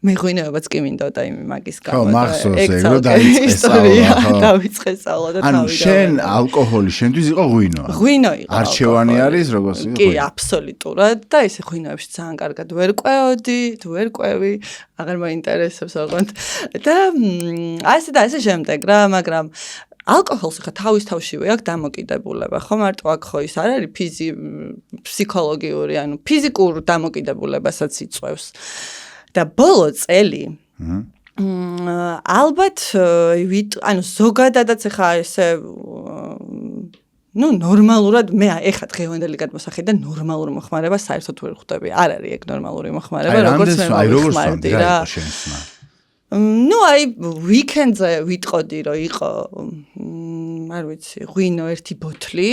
მეღვინეობაც კი მინდოდა იმ მაგის გამო დავიწყე სწავლა და ანუ შენ ალკოჰოლი შენთვის იყო ღვინო იყო არჩევანი არის როგორც იყო კი აბსოლუტურად და ესე ღვინოებში ძალიან კარგად ვერ ყვეოდი თუ ვერ ყვევი აღარ მაინტერესებს ოღონდ და ასე და ასე შემდეგ რა მაგრამ ალკოჰოლს ხა თავისთავშივე აქვს დამოკიდებულება ხო მარტო აქ ხო ის არ არის ფსიქოლოგიური ანუ ფიზიკურ დამოკიდებულებასაც იწვევს და ბოლო წელი ალბათ ანუ ზოგადადაც ხა ესე ნორმალურად მე ეხა დღევანდელი გადმოსახედიდან ნორმალურ მოხმარებას საერთოდ ვერ ხვდები არ არის ეგ ნორმალური მოხმარება როგორც მე მოხმარდი რა აი ვიკენდზე ვიტყოდი რომ იყო არ ვიცი ღვინო ერთი ბოთლი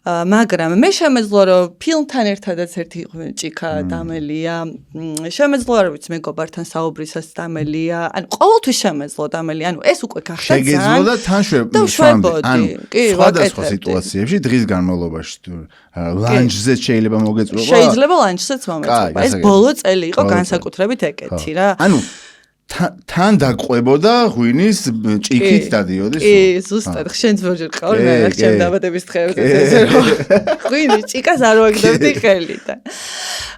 მაგრამ მე შემეძლო რომ ფილმთან ერთადაც ერთი ჭიქა დამელია შემეძლო არ ვიცი მეგობართან საუბრისას დამელია ანუ ყოველთვის შემეძლო დამელია ანუ ეს უკვე გახდა შეგეძლო და თან შვებოდი ანუ სხვადასხვა სიტუაციებში დღის განმავლობაში ლანჩზე შეიძლება მოგეწვევა შეიძლება ლანჩზეც მომეწვევა ეს ბოლო წელი იყო განსაკუთრებით ეკეთი რა ანუ თან დაყვებოდა ღვინის ჭიქით დადიოდი კი ზუსტად შენც ვერჯერ ყავი მე რა ჩემ დაბადების დღეებზე ესე რომ ღვინის ჭიქას არ ვაგდებდი ხელიდან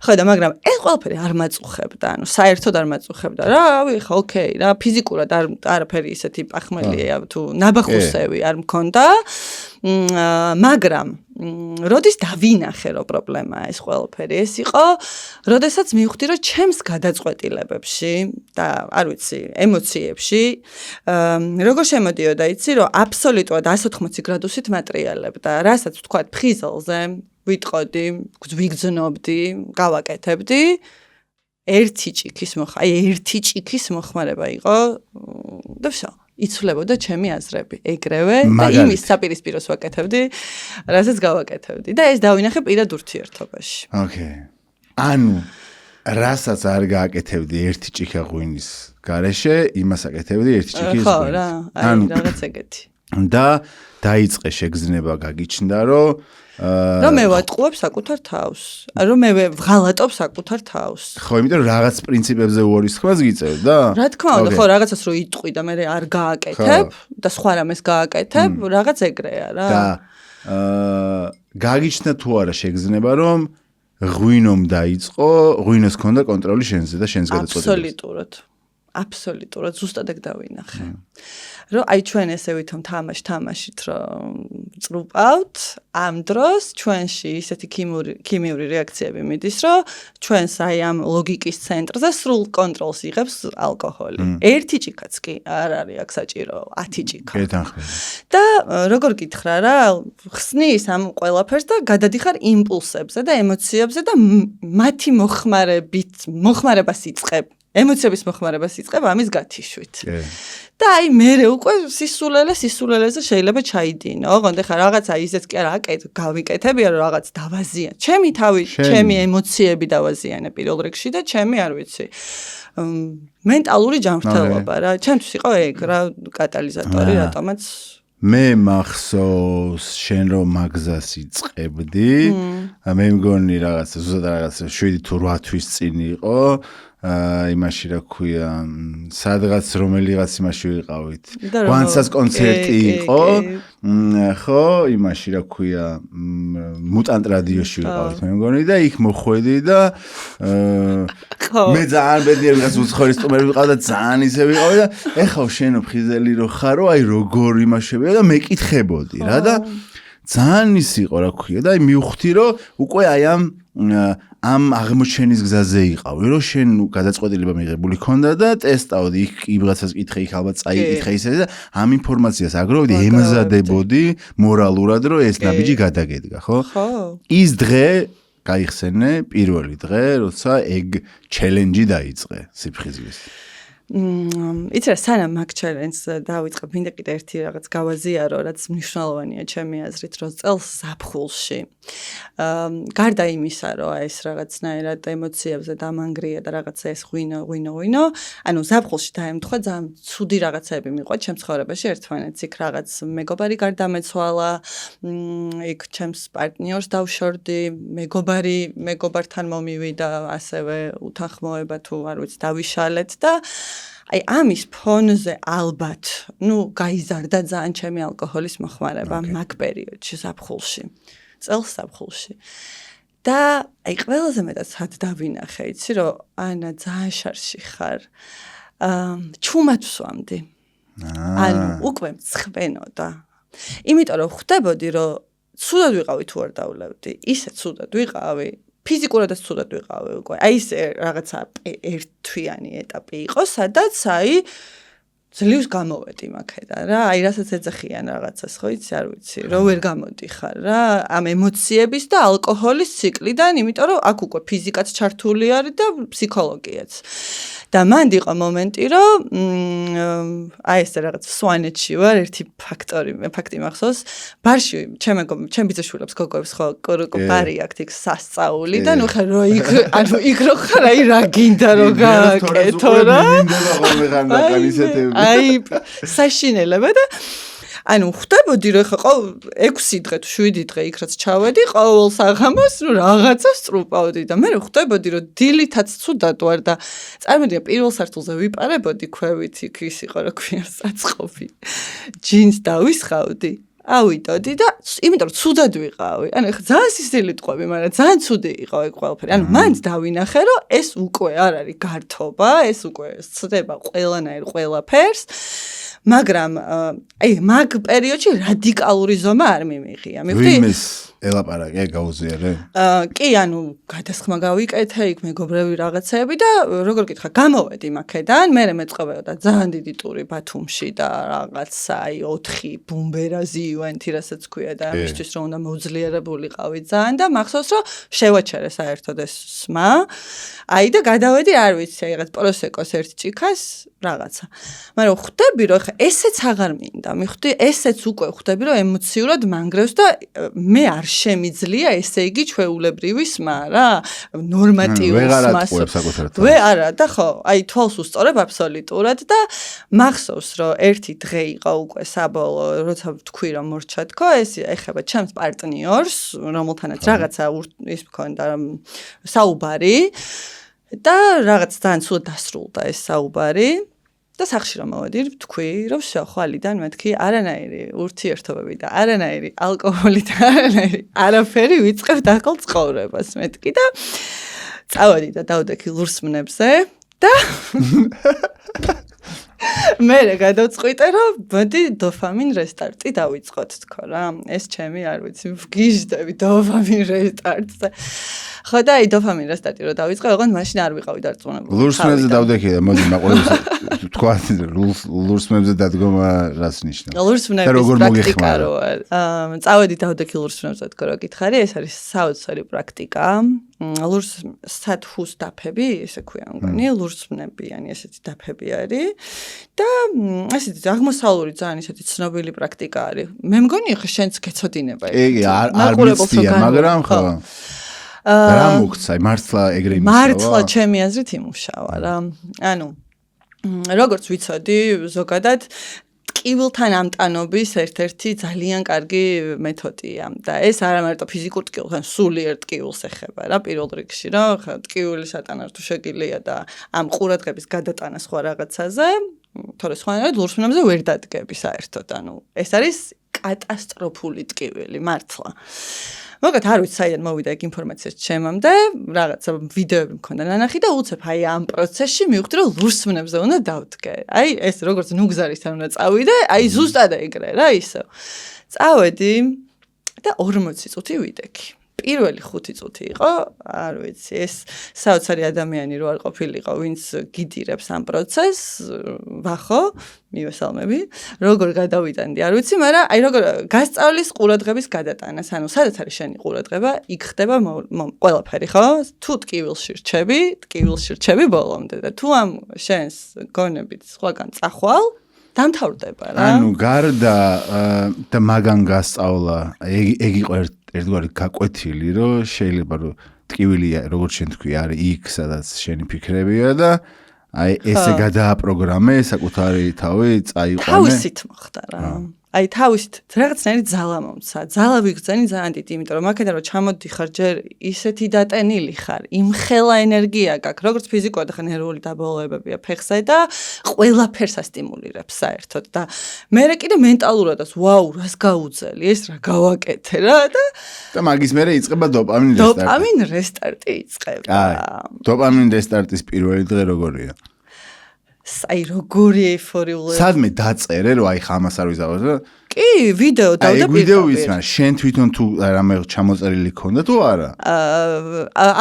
ხო და მაგრამ ეს ყველაფერი არ მაწუხებდა ანუ საერთოდ არ მაწუხებდა რა ხა ოკეი რა ფიზიკურად არაფერი ისეთი პახმელია თუ ნაბახუსევი არ მქონდა მაგრამ როდის დავინახე რომ პრობლემაა ეს ყველაფერი ეს იყო როდესაც მივხვდი რომ ჩემს გადაწყვეტილებებში და არ ვიცი ემოციებში როგორ შემოდიოდა იცი რომ აბსოლუტურად 180 გრადუსით მატრიალებდა რასაც ვთქვათ ფხიზელზე ვიტყოდი ვიგრძნობდი გავაკეთებდი ერთი ჭიქის მოხმარება იყო და ვსო იცვლებოდა ჩემი აზრები ეგრევე და იმის საპირისპიროს ვაკეთებდი რასაც გავაკეთებდი და ეს დავინახე პირად ურთიერთობაში ოკეი ანუ რასაც არ გააკეთებდი ერთი ჭიქა ღვინის გარეშე იმას აკეთებდი ერთი ჭიქის ღვინის ხო რა აი რაღაც ეგეთი და დაიწყე შეგრძნება გაგიჩნდა რომ რომ მე ვატყუებ საკუთარ თავს რომ მე ვღალატობ საკუთარ თავს ხო იმიტომ რომ რაღაც პრინციპებზე უორისხმას გიწევ და რა თქმა უნდა ხო რაღაცას რო იტყვი და მე არ გააკეთებ და სხვა რამეს გააკეთებ რაღაც ეგრეა რა და გაგიჩნდა თუ არა შეგრძნება რომ ღვინომ დაიწყო ღვინოს ქონდა კონტროლი შენზე და შენს გადაწყვეტილებას აბსოლუტურად ზუსტად ეგ დავინახე რომ აი ჩვენ ესე ვითომ თამაშით რომ წრუპავთ ამ დროს ჩვენში ისეთი ქიმიური რეაქციები მიდის რომ ჩვენს აი ამ ლოგიკის ცენტრზე სრულ კონტროლს იღებს ალკოჰოლი ერთი ჭიქაც კი არ არის აქ საჭირო 10 ჭიქა და როგორ გითხრა რა ხსნის ამ ყველაფერს და გადადიხარ იმპულსებზე და ემოციებზე და მათი მოხმარებას იწყებ ემოციების მოხმარებას იწყებ ამის გათიშვით. და აი მე უკვე სისულელეზე შეიძლება ჩაიდინო. ოღონდ ახლა რაღაცა ისეც კი არა გავიკეთებია რომ რაღაც დავაზიან. ჩემი თავი, ჩემი ემოციები დავაზიანე პირველ რიგში და ჩემი არ ვიცი. მენტალური ჯანმრთელობა რა. ჩემთვის იყო ეგ რა კატალიზატორი რატომაც მე მახსოვს შენ რომ მაგზას იწყებდი. მე მგონი რაღაცა ზუსტად რაღაცა 7 თუ 8 თვის წინ იყო. იმაში რა ქვია სადღაც რომელიღაც იმაში ვიყავით გვანცას კონცერტი იყო ხო იმაში რა ქვია მუტანტ რადიოში ვიყავით მე მგონი და იქ მოხვედი და მე ძალიან ბედნიერი ვიღაც უცხოური სტუმარი ვიყავ და ძალიან ისე ვიყავი და ეხავ შენო ფხიზელი რო ხარო აი როგორ იმაშებია და მეკითხებოდი რა და ძალიან ის იყო რა ქვია და აი მივხვდი რომ უკვე აი ამ აღმოჩენის გზაზე იყავი რომ შენ გადაწყვეტილება მიღებული ქონდა და ტესტავდი იქ ვიღაცას კითხე იქ ალბათ წაიკითხე ისე და ამ ინფორმაციას აგროვდი ემზადებოდი მორალურად რომ ეს ნაბიჯი გადაგედგა ხო ის დღე გაიხსენე პირველი დღე როცა ეგ ჩელენჯი დაიწყე სიფხიზლის იცი რა სანამ მაგ ჩელენჯს დავიწყებ მინდა კიდე ერთი რაღაც გავაზიარო რაც მნიშვნელოვანია ჩემი აზრით რომ წელს ზაფხულში გარდა იმისა რომ ეს რაღაცნაირად ემოციებზე დამანგრია და რაღაცა ეს ღვინო ანუ ზაფხულში დაემთხვა ძალიან ცუდი რაღაცები მიყვა ჩემს ცხოვრებაში ერთმანეთს იქ რაღაც მეგობარი გარდამეცვალა იქ ჩემს პარტნიორს დავშორდი მეგობართან მომივიდა ასევე უთანხმოება თუ არ ვიცი დავიშალეთ და აი ამის ფონზე ალბათ გაიზარდა ძალიან ჩემი ალკოჰოლის მოხმარება მაგ პერიოდში ზაფხულში წელს ზაფხულში და აი ყველაზე მეტად სად დავინახე იცი რომ ანა ძალიან შარში ხარ ჩუმად ვსვამდი ანუ უკვე მცხბენოდა იმიტომ რომ ხვდებოდი რომ ცუდად ვიყავი თუ არ დავლევდი ისე ცუდად ვიყავი ფიზიკურადაც ცუდად ვიყავი უკვე აი ეს რაღაცა ერთთვიანი ეტაპი იყო სადაც აი ძლივს გამოვედი მაქედან რა აი რასაც ეძახიან რაღაცას ხო იცი არ ვიცი რომ ვერ გამოდიხარ რა ამ ემოციების და ალკოჰოლის ციკლიდან იმიტომ რომ აქ უკვე ფიზიკაც ჩართული არის და ფსიქოლოგიაც და მანდ იყო მომენტი რომ აი ეს რაღაც სვანეთში ვარ ერთი ფაქტი მახსოვს ბარში ჩემ ბიძაშვილებს გოგოებს ხო ბარი აქვს იქ სასწაული და ნუ ხარ რომ იქ რო ხარ აი რა გინდა რომ გააკეთო რა აი საშინელება და ანუ ხვდებოდი რომ ხა 6 დღე თუ 7 დღე იქ რაც ჩავედი ყოველ საღამოს რაღაცა სტრუპავდი და მე ხვდებოდი რომ დილითაც ცუდად ვარ და წარმოვიდგინე პირველ სართულზე ვიპარებოდი ქვევით იქ ის იყო რა ქვია საწყობი ჯინს დავისხავდი ავიდოდი და იმიტომ რომ ცუდად ვიყავი ანუ ხა ძალიან სისხლით ყვები მაგრამ ძალიან ცუდი იყო ეგ ყველაფერი ანუ მანდ დავინახე რომ ეს უკვე არ არის გართობა ეს უკვე ცდება ყველანაირ ყველაფერს მაგრამ აი მაგ პერიოდში რადიკალური ზომა არ მიმიღია მივხვდი ვიმეს ელაპარაკე გაუზიარე კი ანუ გადასხმა გავიკეთე იქ მეგობრები რაღაცეები და როგორ გითხრა გამოვედი მაქედან მე მეწყობოდა ძალიან დიდი ტური ბათუმში და რაღაცა აი 4 ბუმბერაზი ივენთი რასაც ქვია და ამისთვის რომ უნდა მოძლიერებულიყავი ძალიან და მახსოვს რომ შევაჩერე საერთოდ ეს სმა აი და გადავედი არ ვიცი აი რაღაც პროსეკოს ერთ ჭიქას რაღაცა მაგრამ ხვდები რომ ხა ესეც აღარ მინდა მივხვდი ესეც უკვე ხვდები რომ ემოციურად მანგრევს და მე არ შემიძლია ესე იგი ჩვეულებრივი სმა რა ნორმატიული სმა ვე არა და ხო აი თვალს უსწორებ აბსოლუტურად და მახსოვს რომ ერთი დღე იყო უკვე საბოლოო როცა ვთქვი რომ მორჩა თქო ეს ეხება ჩემს პარტნიორს რომელთანაც რაღაცა ის მქონდა საუბარი და რაღაც ძალიან ცუდ დასრულდა ეს საუბარი და სახში რომ მოვედი ვთქვი რომ всё ხვალიდან მეთქი არანაირი ურთიერთობები და არანაირი ალკოჰოლი და არანაირი არაფერი ვიწყებთ ახალ ცხოვრებას მეთქი და წავედი და დავდექი ლურსმნებზე და მე გადავწყვიტე რომ მოდი დოფამინ რესტარტი დავიწყოთ თქო რა ეს ჩემი არ ვიცი ვგიჟდები დოფამინ რესტარტზე ხო და აი დოფამინ რესტარტი რომ დავიწყე ოღონდ მაშინ არ ვიყავი დარწმუნებული ლურსმნებზე დავდექი და მოდი მაყურებს თქვა ლურსმნებზე დადგომა რას ნიშნავს ლურსმნების პრაქტიკა რო არ წავედი დავდექი ლურსმნებზე თქო რა გითხარი ეს არის საოცარი პრაქტიკა ლურს სათხუს დაფები ესე ქვია მგონი ლურსმნებიანი ესეთი დაფები არის და ესეთი აღმოსავლური ძალიან ესეთი ცნობილი პრაქტიკა არის მე მგონი ხა შენც გეცოდინება ეგ არ მიცდია მაგრამ ხო რა მოგცა მართლა ეგრე იმუშავა მართლა ჩემი აზრით იმუშავა რა ანუ როგორც ვიცოდი ზოგადად ტკივილთან ამტანობის ერთ-ერთი ძალიან კარგი მეთოდია და ეს არა მარტო ფიზიკურ ტკივილთან სულიერ ტკივილს ეხება რა პირველ რიგში რა ტკივილის ატანა თუ შეგიძლია და ამ ყურადღების გადატანა სხვა რაღაცაზე თორე სხვანაირად ლურსმნებზე ვერ დადგები საერთოდ ანუ ეს არის კატასტროფული ტკივილი მართლა მოგეთ არ ვიცი საიდან მოვიდა ეგ ინფორმაცია ჩემამდე რაღაცა ვიდეოები მქონდა ნანახი და უცებ აი ამ პროცესში მივხვდი რომ ლურსმნებზე უნდა დავდგე აი ეს როგორც ნუგზარისთან უნდა წავიდე აი ზუსტად ეგრე რა ისო წავედი და 40 წუთი ვიდექი პირველი 5 წუთი იყო, არ ვიცი, ეს საოცარი ადამიანი რო არ ყოფილიყო, ვინც გიდირებს ამ პროცესს, ვახო, მივესალმები, როგორ გადავიტანდი, არ ვიცი, მაგრამ აი როგორ გასწავლის ყურადღების გადატანას, ანუ სადაც არის შენი ყურადღება, იქ ხდება ყველაფერი, ხო? თუ ტკივილში რჩები ბოლომდე და თუ ამ შენს გონებით სხვაგან წახვალ დამთავრდება რა. ანუ გარდა და მაგან გასწავლა, ეგ იყო ერთგვარი გაკვეთილი, რომ შეიძლება რომ ტკივილია, როგორც შენ თქვი, არის იქ, სადაც შენი ფიქრებია და აი ესე გადააპროგრამე საკუთარი თავი, წაიყვანე. თავისით მოხდა რა. აი თავისით რაღაცნაირი ძალა მომცა. ძალა ვიგრძენი ძალიან დიდი, იმიტომ რომ აქედან რომ ჩამოდიხარ ჯერ ისეთი დატენილი ხარ, იმხელა ენერგია გაქვს, როგორც ფიზიკურად ხარ ნერვული დაბოლოებებია ფეხსა და ყველაფერს ასტიმულირებს საერთოდ და მერე კიდე მენტალურადაც ვაუ, რას გაუძელი, ეს რა გავაკეთე რა და მაგის მერე იწყება დოპამინ რესტარტი. დოპამინ რესტარტი იწყება. დოპამინ რესტარტის პირველი დღე როგორია? აი როგორი ეიფორიული. სადმე დაწერე რომ აი ხა ამას არ ვიზავარ რა. კი, ვიდეო დავდა პირდაპირ. აი ვიდეო ვის მაგრამ შენ თვითონ თუ რამე ჩამოწერილი ქონდა თუ არა?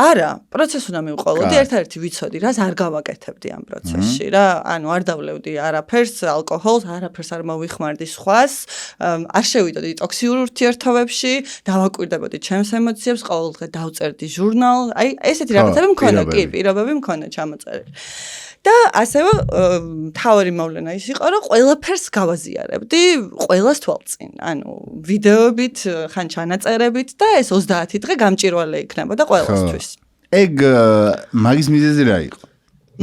არა, პროცესი უნდა მივყოლოდი, ერთ-ერთი ვიცოდი, რას არ გავაკეთებდი ამ პროცესში რა. ანუ არ დავლევდი არაფერს, ალკოჰოლს, არაფერს არ მოვიხმარდი სხვას, არ შევიდოდი ტოქსიურ ურთიერთობებში, დავაკვირდებოდი ჩემს ემოციებს, ყოველ დღე დავწერდი ჟურნალ. აი ესეთი რაღაცები მქონდა, კი, პირობები მქონდა ჩამოწერილი. და ასევე თავი მოვლენა ის იყო, რომ ყველაფერს გავაზიარებდი, ყველას თვალწინ. ანუ ვიდეოებით, ხან ჩანაწერებით და ეს 30 დღე გამჭირვალე იქნებოდა ყველასთვის. ეგ მაგის მიზეზი რა იყო?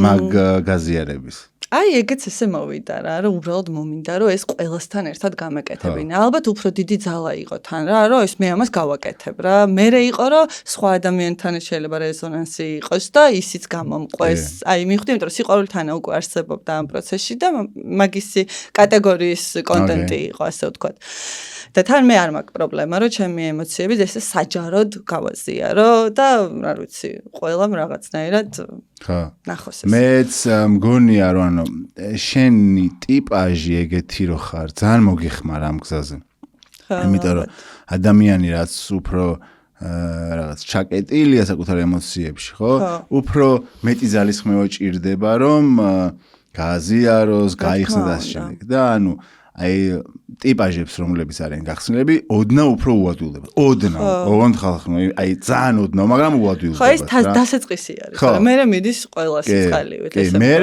მაგ გაზიარების. აი ეგეც ესე მოვიდა რა, რომ უბრალოდ მომინდა რომ ეს ყველასთან ერთად გამეკეთებინა. ალბათ უფრო დიდი ძალა იყო თან რა, რომ ეს მე ამას გავაკეთებ რა. მერე იყო რომ სხვა ადამიანთან შეიძლება რეზონანსი იყოს და ისიც გამომყვეს. აი მივხვდი, იმიტომ რომ სიყვარულთანა უკვე არსებობდა ამ პროცესში და მაგისი კატეგორიის კონტენტი იყო, ასე ვთქვათ. და თან მე არ მაქვს პრობლემა, რომ ჩემი ემოციები ესე საჯაროდ გავაზიარო და არ ვიცი, ყველამ რაღაცნაირად ნახოს ეს. მეც მგონია რომ ანუ შენი ტიპაჟი ეგეთი რო ხარ, ძალიან მოგიხმარ ამ გზაზე. იმიტომ რომ ადამიანი რაც უფრო რაღაც ჩაკეტილია საკუთარ ემოციებში, ხო? უფრო მეტი ძალისხმევა ჭირდება, რომ გააზიაროს, გაიხსნას და შემდეგ. და ანუ აი ტიპაჟებს რომლებიც არიან გახსნილები, ოდნა უფრო უადვილდება. ოღონდ ხალხმა, აი ძალიან ოდნა, მაგრამ უადვილდება. ხო, ეს დასაწყისი არის, მაგრამ მე მიდის ყველა სიწყალივით ესე. მე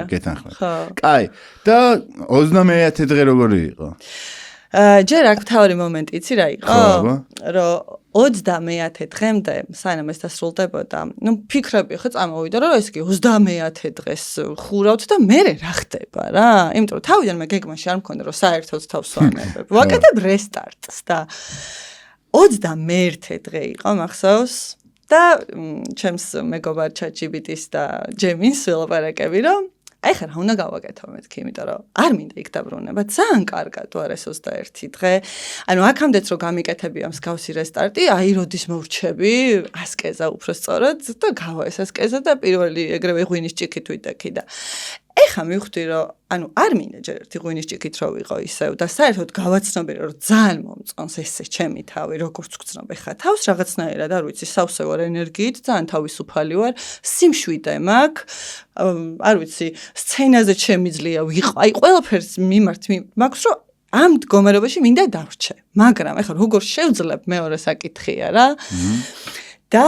გეთანხმებ. კაი, და 21 დღე როგორი იყო? ჯერ აქ თავი მომენტი იცი რა იყო? რომ 21 დღემდე, სანამ ეს დასრულდებოდა, ნუ ფიქრები ხო წამოვიდა, რომ ეს კი 21 დღეს ხურავთ და მე რა ხდება რა? იმიტომ რომ თავიდან მე გეგმაში არ მქონდა, რომ საერთოდ თავს ვანებებ. ვაკეთებ რესტარტს და 21 დღე იყო მახსოვს და ჩემს მეგობარ ChatGPT-ს და ჯემინს ველაპარაკები, რომ აი ხა რა უნდა გავაკეთო მეთქი, იმიტომ რომ არ მინდა იქ დაბრუნება, ძალიან კარგად ვარ ეს 21 დღე. ანუ აქამდეც რომ გამიკეთებია მსგავსი რესტარტი, აი როდის მოვრჩები, ასკეზა უფრო სწორად და გავა ეს ასკეზა და პირველი ეგრევე ღვინის ჭიქით ვიდექი და ეხა მივხვდი რომ ანუ არ მინდა ჯერ ერთი ღვინის ჭიქით რო ვიყო ისევ და საერთოდ გავაცნობი რომ ძალიან მომწონს ესე ჩემი თავი როგორც გწნობ ეხა თავს რაღაცნაირად არ ვიცი სავსე ვარ ენერგიით ძალიან თავისუფალი ვარ სიმშვიდე მაქვს არ ვიცი სცენაზე შემიძლია ვიყო აი ყველაფერს მიმართ მაქვს რომ ამ მდგომარეობაში მინდა დავრჩე მაგრამ ეხა როგორ შევძლებ მეორე საკითხია რა და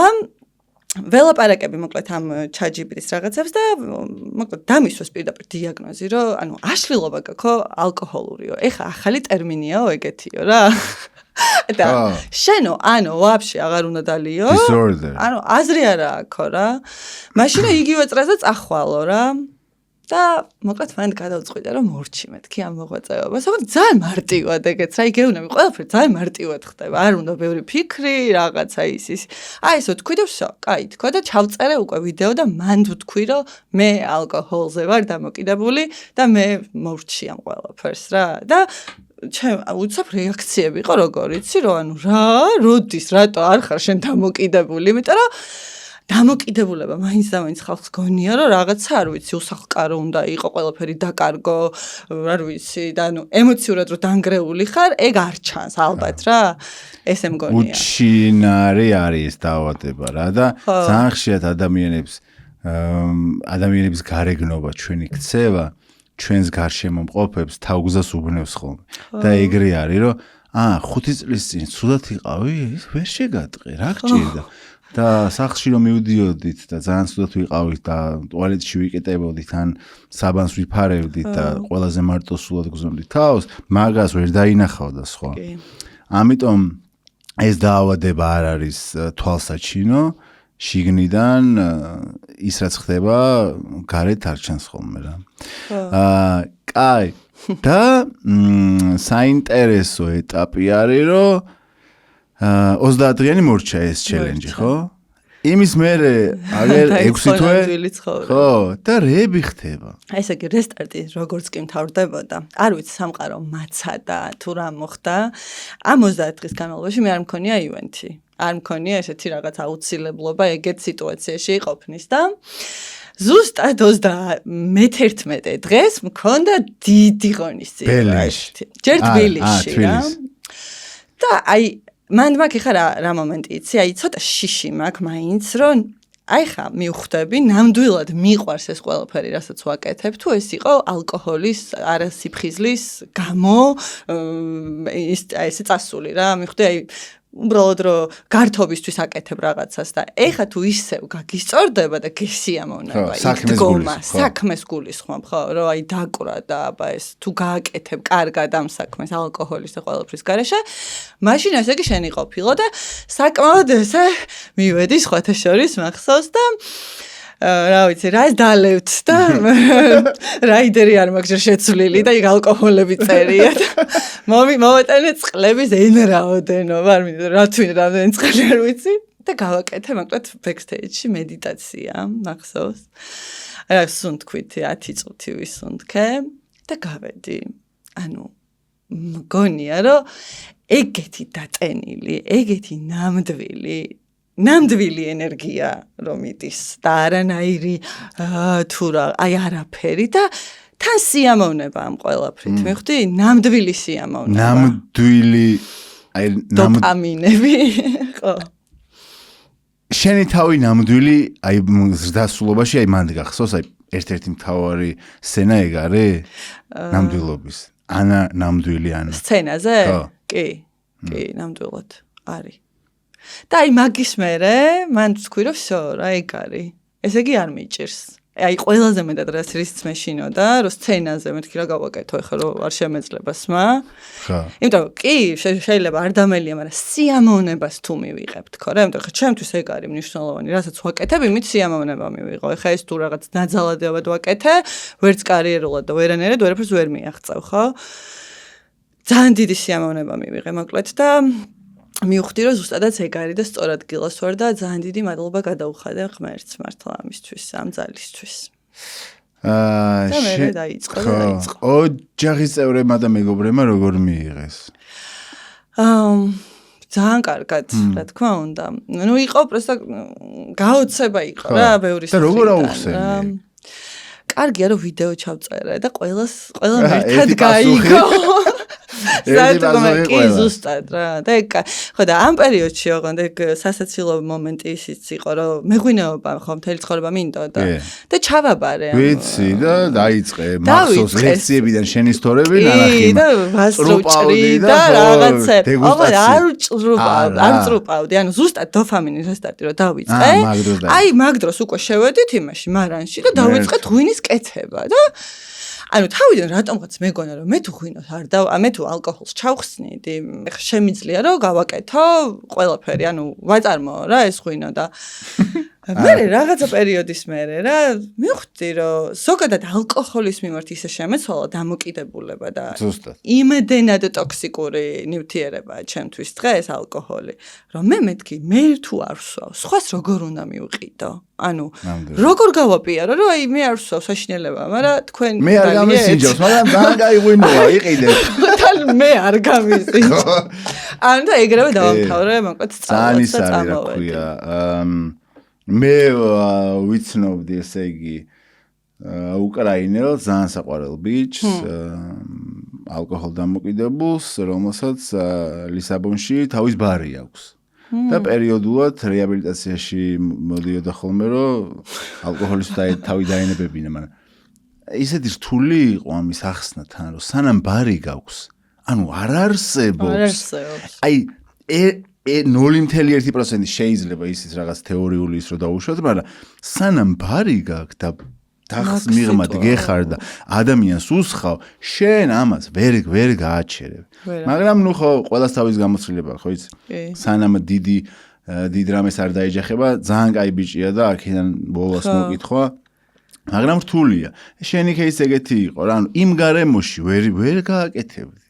ველაპარაკები მოკლედ ამ ChatGPT-ს რაღაცებს და მოკლედ დამისვეს პირდაპირ დიაგნოზი, რომ ანუ აშლილობა გაქო ალკოჰოლურიო. ეხა ახალი ტერმინიაო ეგეთიო რა. და შენო ანუ ვაფშე აღარ უნდა დალიო. ანუ აზრი არა აქო რა. მაშინ იგივე წრეზე წახვალო რა. და მოკლედ მან გადავწყვიტე რომ მორჩი მეთქი ამ მოღვაწეობას. მაგრამ ძალიან მარტივად ეგეც რა იგეუნები ყველაფერი ძალიან მარტივად ხდება. არ უნდა ბევრი ფიქრი, რაღაცა ის. აი ესე თქვი და ვსო, კაი თქო და ჩავწერე უკვე ვიდეო და მან თქვი რომ მე ალკოჰოლზე ვარ დამოკიდებული და მე მორჩი ამ ყველაფერს რა. და ჩემ უცებ რეაქციები იყო როგორ იცი რომ ანუ რა, როდის, რატო არ ხარ შენ დამოკიდებული? იმიტომ რომ დამოკიდებულება მაინც და მაინც ხალხს გონია, რომ რაღაცა არ ვიცი, უსახლკარო უნდა იყო, ყველაფერი დაკარგო, არ ვიცი, და ემოციურად რომ დანგრეული ხარ, ეგ არ ჩანს ალბათ რა. ესე მგონია. უჩინარი არის ეს დაავადება რა და ძალიან ხშირად ადამიანების გარეგნობა ჩვენი ქცევა ჩვენს გარშემო მყოფებს თავგზას უბნევს ხოლმე. და ეგრე არის, რომ 5 წლის წინ სულად იყავი, ის ვერ შეგატყე, რა გჭირდა. და სახლში რომ მივდიოდით და ძალიან ცუდად ვიყავით და ტუალეტში ვიკეტებოდით ან საბანს ვიფარებდით და ყველაზე მარტო სულად გზნობდით თავს, მაგას ვერ დაინახავდა სხვა. ამიტომ ეს დაავადება არ არის თვალსაჩინო, შიგნიდან ის რაც ხდება, გარეთ არ ჩანს ხოლმე რა. კაი, და საინტერესო ეტაპი არის, რომ 30 დღიანი მორჩა ეს ჩელენჯი, ხო? იმის მერე აგერ 6 თვე ხო, და რები ხდება. ესე იგი რესტარტი როგორც კი მთავრდებოდა, არ ვიცი სამყარო მაცადა თუ რა მოხდა, ამ 30 დღის განმავლობაში მე არ მქონია ივენთი. არ მქონია ესეთი რაღაც აუცილებლობა ეგეთ სიტუაციაში იყოფნის და ზუსტად 31 დღეს მქონდა დიდი ღონისძიება. ჯერ თბილისში რა. და აი მან მაქვს ხა რა მომენტი იცი, აი ცოტა შიში მაქვს მაინც, რომ აი ხა მივხვდები, ნამდვილად მიყვარს ეს ყველაფერი, რასაც ვაკეთებ, თუ ეს იყო ალკოჰოლის, არასიფხიზლის გამო, ესე წასული რა, მივხვდი აი უბრალოდ რომ გართობისთვის აკეთებ რაღაცას და ეხა თუ ისევ გაგისწორდება და გესიამოვნება საქმეს გულისხმობ ხო რომ აი დაკვრა და აბა ეს თუ გააკეთებ კარგად ამ საქმეს ალკოჰოლის და ყველაფრის გარეშე მაშინ ესე იგი შენი ყოფილო და საკმაოდ ესე მივედი სხვათა შორის მახსოვს და რა ვიცი, რას დალევთ და რაიდერი არ მაქვს ჯერ შეცვლილი და იქ ალკოჰოლები წერია და მოვეტანე წყლების ენრაოდენობა, არ მინდა რა თვინ რამდენი წყალი არ ვიცი და გავაკეთე მაგათ ბექსტეიჯში მედიტაცია, მახსოვს. რა სუნთქვით 10 წუთი ვისუნთქე და გავედი. ანუ მგონია რომ ეგეთი დატენილი, ეგეთი ნამდვილი ენერგია რომ იდის და არანაირი თუ რა აი არაფერი და თან სიამოვნება ამ ყველაფრით მივხვდი ნამდვილი სიამოვნება ნამდვილი აი დოპამინები ხო შენი თავი ნამდვილი აი ზრდასრულობაში აი მანდ გახსოვს აი ერთ-ერთი მთავარი სცენა ეგ არის ნამდვილობის ანა ნამდვილი ანა სცენაზე კი ნამდვილად არის და აი მაგის მერე მან თქვი რომ всё რა ეგ არის ესე იგი არ მიჭირს აი ყველაზე მეტად რაც რისიც მეშინოდა რომ სცენაზე მეთქი რა გავაკეთო ახლა რომ არ შემეძლება სმა ხა იმიტომ კი შეიძლება არ დამელია მაგრამ სიამოვნებას თუ მივიღებ თქო რა იმიტომ ხა ჩემთვის ეგ არის მნიშვნელოვანი რასაც ვაკეთებ იმით სიამოვნება მივიღო ახლა ეს თუ რაღაც ნაძალადეობად ვაკეთე ვერც კარიერულად და ვერანაირად ვერაფერს ვერ მიაღწევ ხო ძალიან დიდი სიამოვნება მივიღე მოკლედ და მივხვდი რომ ზუსტადაც ეგ არის და სწორ ადგილას ვარ და ძალიან დიდი მადლობა გადაუხადე ღმერთს მართლა ამისთვის ამ ძალისთვის. და მე დაიწყო. ოჯახის წევრებმა და მეგობრებმა როგორ მიიღეს? ძალიან კარგად, რა თქმა უნდა. ნუ იყო პროსტა გაოცება იყო რა, ბევრი და როგორ აუხსენი? კარგია რომ ვიდეო ჩავწერე და ყველა ერთად გაიგო. კი ზუსტად რა და ეგ ხო და ამ პერიოდში ოღონდ ეგ სასაცილო მომენტი ისიც იყო რომ მეღვინეობა ხო მთელი ცხოვრება მინდოდა და ჩავაბარე ვიცი და დაიწყე მახსოვს ლექციებიდან შენი ისტორიები ნანახი და ვასრუჭრი და რაღაცები ოღონდ არ წრუპავდი ანუ ზუსტად დოფამინის რესტარტი რომ დავიწყე აი მაგ დროს უკვე შევედით იმაში მარანში და დავიწყეთ ღვინის კეთება და ანუ თავიდან რატომღაც მეგონა რომ მე თუ ღვინოს არ მე თუ ალკოჰოლს ჩავხსნიდი ხა შემიძლია რომ გავაკეთო ყველაფერი ანუ ვაწარმოო რა ეს ღვინო და მე რაღაცა პერიოდის მერე რა მივხვდი რომ ზოგადად ალკოჰოლის მიმართ ისე შემეცვალა დამოკიდებულება და იმდენად ტოქსიკური ნივთიერებაა ჩემთვის დღეს ალკოჰოლი რომ მე მეთქი მე თუ არ ვსვავ სხვას როგორ უნდა მივყიდო ანუ როგორ გავაპიარო რომ აი მე არ ვსვავ საშინელება მაგრამ თქვენ მე არ გამისინჯავს მაგრამ ძალიან გაიღვინოა იყიდე თან მე არ გამისინჯ ანუ და ეგრევე დავამთავრე მოკლედ ძალიან ისარი რა ქვია მე ვიცნობდი ესე იგი უკრაინელს ძალიან საყვარელ ბიჭს ალკოჰოლ დამოკიდებულს რომელსაც ლისაბონში თავის ბარი აქვს და პერიოდულად რეაბილიტაციაში მოდიოდა ხოლმე რომ ალკოჰოლის თავი დაენებებინა მაგრამ ისეთი რთული იყო ამის ახსნა თან რომ სანამ ბარი გაქვს ანუ არ არსებობს აი 0.1% შეიძლება ისიც რაღაც თეორიული ის რომ დაუშვათ მაგრამ სანამ ბარი გაქვს და დახს მიღმად გეხარ და ადამიანს უსხავ შენ ამას ვერ გააჩერებ მაგრამ ნუ ხო ყველას თავის გამოცდილება ხო იცი სანამ დიდ რამეს არ დაეჯახება ძალიან კაი ბიჭია და აქედან ბოლოს მოკითხვა მაგრამ რთულია შენი кейსი ეგეთი იყო რა ანუ იმ გარემოში ვერ გააკეთებდი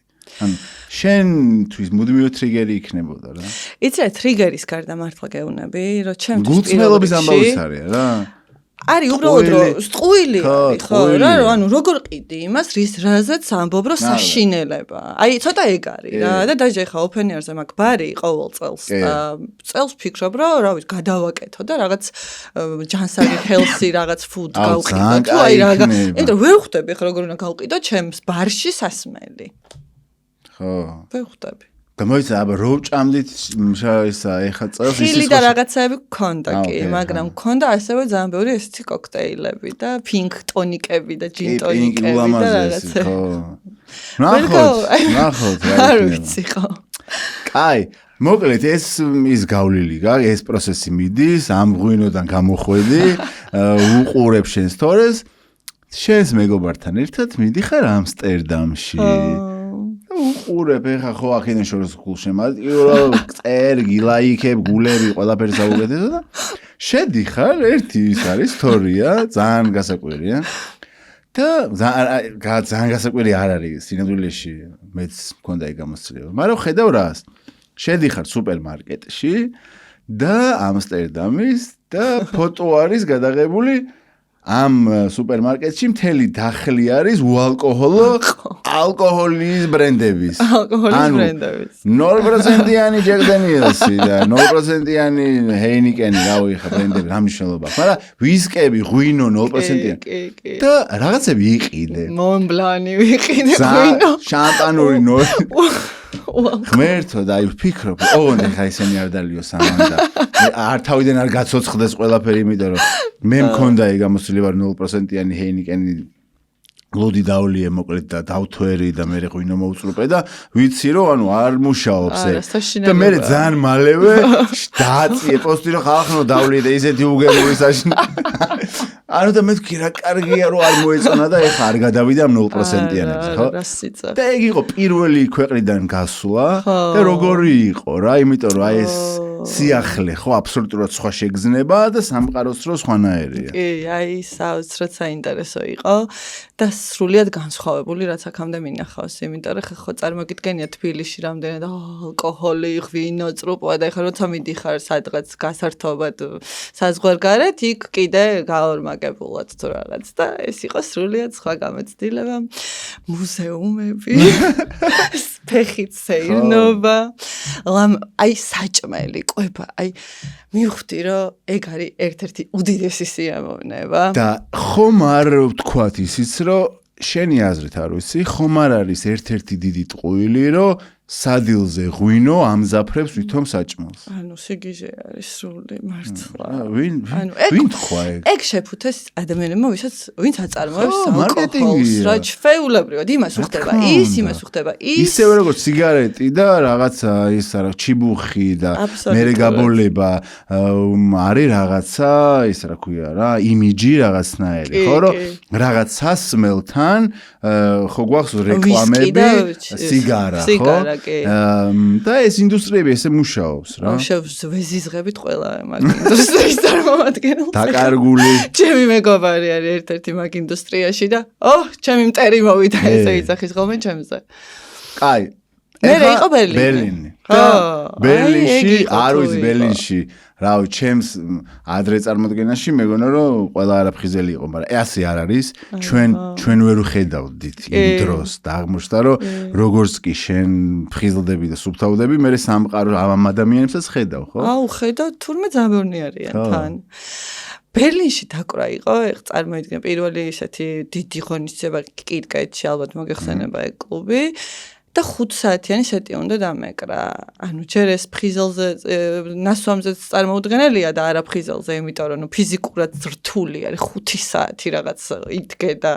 ანუ შენთვის მუდმივი ტრიგერი იქნებოდა რა იცი რა ტრიგერის გარდა მართლა გეუბნები რომ ჩემთვის გულწრფელობის ამბავი არია რა არის უბრალოდ რომ სტყუილი არის ხო რა ანუ როგორ ყიდი იმას რის რაზეც ამბობ რომ საშინელება აი ცოტა ეგ არის რა და დაჟე ხა ოპენიერზე მაგ ბარი ყოველ წელს ფიქრობ რომ რა ვიცი გადავაკეთო და რაღაც ჯანსაღი ჰელსი რაღაც ფუდ გავყიდო თუ აი რა იმიტომ ვერ ხვდები ხა როგორ უნდა გავყიდო ჩემს ბარში სასმელი ხო ვერ ხვდები და მოიცა აბა რო ჭამდით ისა ეხა წელს ის ხილი და რაღაცები გქონდა კი მაგრამ გქონდა ასევე ძალიან ბევრი ესეთი კოქტეილები და პინკ ტონიკები და ჯინ ტონიკები და რაღაცები ნახოთ არ ვიცი ხო კაი მოკლედ ეს ის გავლილი გაქვს ეს პროცესი მიდის ამ ღვინოდან გამოხვედი უყურებ შენ სტორეს შენს მეგობართან ერთად მიდიხარ ამსტერდამში უყურებ ეხა ხო აქედან შორს გულშემატკივრობ წერგი ლაიქებ გულები ყველაფერი საუკეთესო და შედიხარ ერთი ის არის სტორია ძალიან გასაკვირია და ძალიან გასაკვირი არ არის სინამდვილეში მეც მქონდა ეგ გამოცდილება მაგრამ ხედავ რას შედიხარ სუპერმარკეტში და ამსტერდამის და ფოტო არის გადაღებული ამ სუპერმარკეტში მთელი დახლი არის უალკოჰოლო ალკოჰოლის ბრენდების. ალკოჰოლის ბრენდების. 0%-იანი Jack Daniels-ი და 0%-იანი Heineken-ი გავიხა ბრენდები, რა მნიშვნელობა აქვს. მაგრამ ვისკები, ღვინო 0%-იანი. და რაღაცები იყიდე. Mont Blanc-ი ვიყიდე ღვინო. შამპანური 0. ღმერთო და აი ვფიქრობ, ოღონდ ხა ისინი არ დალიო სამანდა. არ თავიდან არ გაცოცხლდეს ყველაფერი, იმიტომ რომ მე მქონდა ეგ გამოცდილება 0%-იანი Heineken-ი ლოდი დავლიე მოკლედ და დავთვერი და მე ღვინო მოუწრუპე და ვიცი რომ ანუ არ მუშაობს და მე ძალიან მალევე დააწიე პოსტი რომ ხალხო დავლიე და ისეთი უგემური საშინო ანუ და მე ვქი რა კარგია რომ არ მოეწონა და ეხა არ გადავიდა 0%-იანებზე ხო და ეგ იყო პირველი ქვეყნიდან გასვლა და როგორი იყო რა იმიტომ რომ აი ეს სიახლე ხო აბსოლუტურად სხვა შეგზნება და სამყაროს რო სხვანაირია კი აი საოცრად საინტერესო იყო და სრულიად განსხვავებული რაც აქამდე მინახავს იმიტომ რომ ხო წარმოგიდგენია თბილისში რამდენად ალკოჰოლი ღვინო წრუპვა და ეხლა როცა მიდიხარ სადღაც გასართობად საზღვარგარეთ იქ კიდე გაორმაგებულად თუ რაღაც და ეს იყო სრულიად სხვა გამოცდილება მუზეუმები ფეხით სეირნობა აი საჭმელი ყვება აი მივხვდი რომ ეგ არის ერთ-ერთი უდიდესი სიამოვნება და ხომ არ ვთქვათ ისიც რომ შენი აზრით არ ვიცი ხომ არ არის ერთ-ერთი დიდი ტყუილი რომ სადილზე ღვინო ამზაფრებს ვითომ საჭმელს ანუ სიგიჟე არის სრული მართლა ვინ თქვა ეგ შეფუთეს ადამიანებმა ვინც აწარმოებს ალკოჰოლს რა ჩვეულებრივად იმას უხდება ის იმას უხდება ის ისევე როგორც სიგარეტი და რაღაცა ის რა ჩიბუხი და მერე გაბოლება არის რაღაცა ის რა ქვია რა იმიჯი რაღაცნაირი ხო რომ რაღაც სასმელთან ხო გვაქვს რეკლამები სიგარა ხო და ეს ინდუსტრიები ესე მუშაობს რა. ვეზიზღებით ყველა მაგ ინდუსტრიის წარმომადგენელს. დაკარგული. ჩემი მეგობარი არის ერთ-ერთი მაგ ინდუსტრიაში და ჩემი მტერი მოვიდა ესე იცახის ხოლმე ჩემზე. კაი. მე იყო ბერლინი. ბერლინი. და ბერლინში, არ ვიცი ბერლინში რავი, ჩემს ადრე წარმოდგენაში მეგონა რომ ყველა არაფხიზელი იყო, მაგრამ ასე არ არის. ჩვენ ვერ ვხედავდით იმ დროს და აღმოჩნდა რომ როგორც კი შენ ფხიზლდები და სუფთავდები, მე სამყარო ამ ადამიანებსაც ხედავ, ხო? აუ, ხედავ, თურმე ძაბორნი არიან თან. ბერლინში დაკვრა იყო, ეხ წარმოიდგინე პირველი ესეთი დიდი ღონისძიება კიტკეტში ალბათ მოგეხსენება ეგ კლუბი. და 5 საათიანი სეტი უნდა დამეკრა. ანუ ჯერ ეს ფხიზელზე ნასვამზეც წარმოუდგენელია და არა ფხიზელზე, იმიტომ რომ ფიზიკურად რთული არის 5 საათი რაღაც იდგე და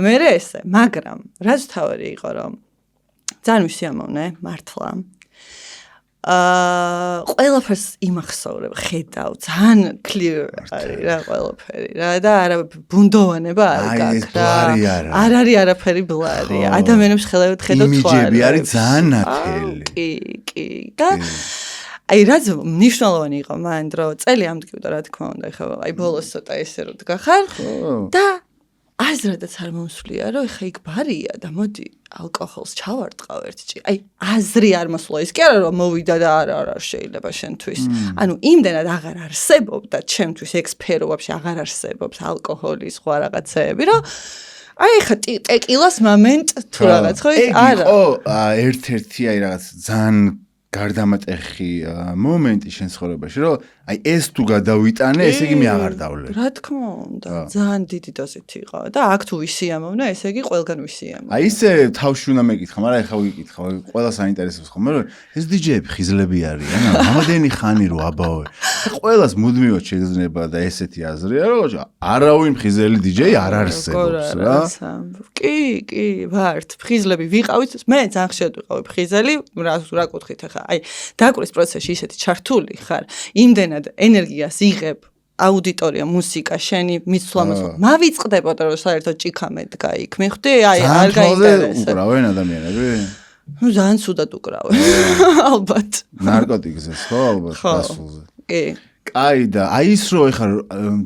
მე ესე, მაგრამ რაც თავი იყო რომ ძალიან ვისიამოვნე მართლა. ყველაფერს იმახსოვრებ, ხედავ, ძალიან clear არის რა ყველაფერი რა და არა ბუნდოვანება არ გაქვს რა. არ არის არაფერი ბლარი. ადამიანებს ხელებით ხედავ თუ არა. იმიჯები არის ძალიან ნათელი. კი. და აი რაც მნიშვნელოვანი იყო მან რომ წელი ამდგივდა რა თქმა უნდა, ეხლა აი ბოლოს ცოტა ესე რომ დგახარ და აზრადაც არ მომსვლია რომ ეხა იქ ბარია და მოდი ალკოჰოლს ჩავარტყავ ერთ ჭი. აი აზრი არ მოსულა ის კი არა რომ მოვიდა და არა შეიძლება შენთვის. ანუ იმდენად აღარ არსებობდა ჩემთვის ეგ სფერო ვაფშე აღარ არსებობს ალკოჰოლის სხვა რაღაცეები რომ აი ეხა ტეკილას მომენტ თუ რაღაც ხო ის არა. იყო ერთ-ერთი აი რაღაც ძალიან გარდამატეხი მომენტი შენ ცხოვრებაში რომ აი ეს თუ გადავიტანე ესე იგი მე აღარ დავლე. რა თქმა უნდა ძალიან დიდი დოზით იყო და აქ თუ ვისიამოვნე ესე იგი ყველგან ვისიამოვნე. აი ესე თავში უნდა მეკითხა, მაგრამ ეხა ვიკითხა, ყველა საინტერესოს ხომ, რომ ეს დიჯეები ხიზლები არიან, რამოდენი ხანი რო აბავე. ყველას მუდმივად შეგრძნება და ესეთი აზრია, რომ არავინ ხიზელი დიჯეი არ არსებობს რა. კი, ვართ, ხიზლები ვიყავით, მე ძალიან ხშირად ვიყავი ხიზელი, რა კუთხით ახლა. აი, დაკვრის პროცესში ისეთი ჩართული ხარ, იმდენად ენერგიას იღებ აუდიტორია, მუსიკა, შენი მიცვლამოსვლა. მავიწყდებოდა რომ საერთოდ ჭიქამე დგა იქ. მიხვდი? აი, არ გაინტერესებს. უკრავენ ადამიანები? ნუ ძალიან ცუდად უკრავენ. ალბათ. ნარკოტიკზეს ხო ალბათ გასულზე. კი. კაი და აი ის რო ეხა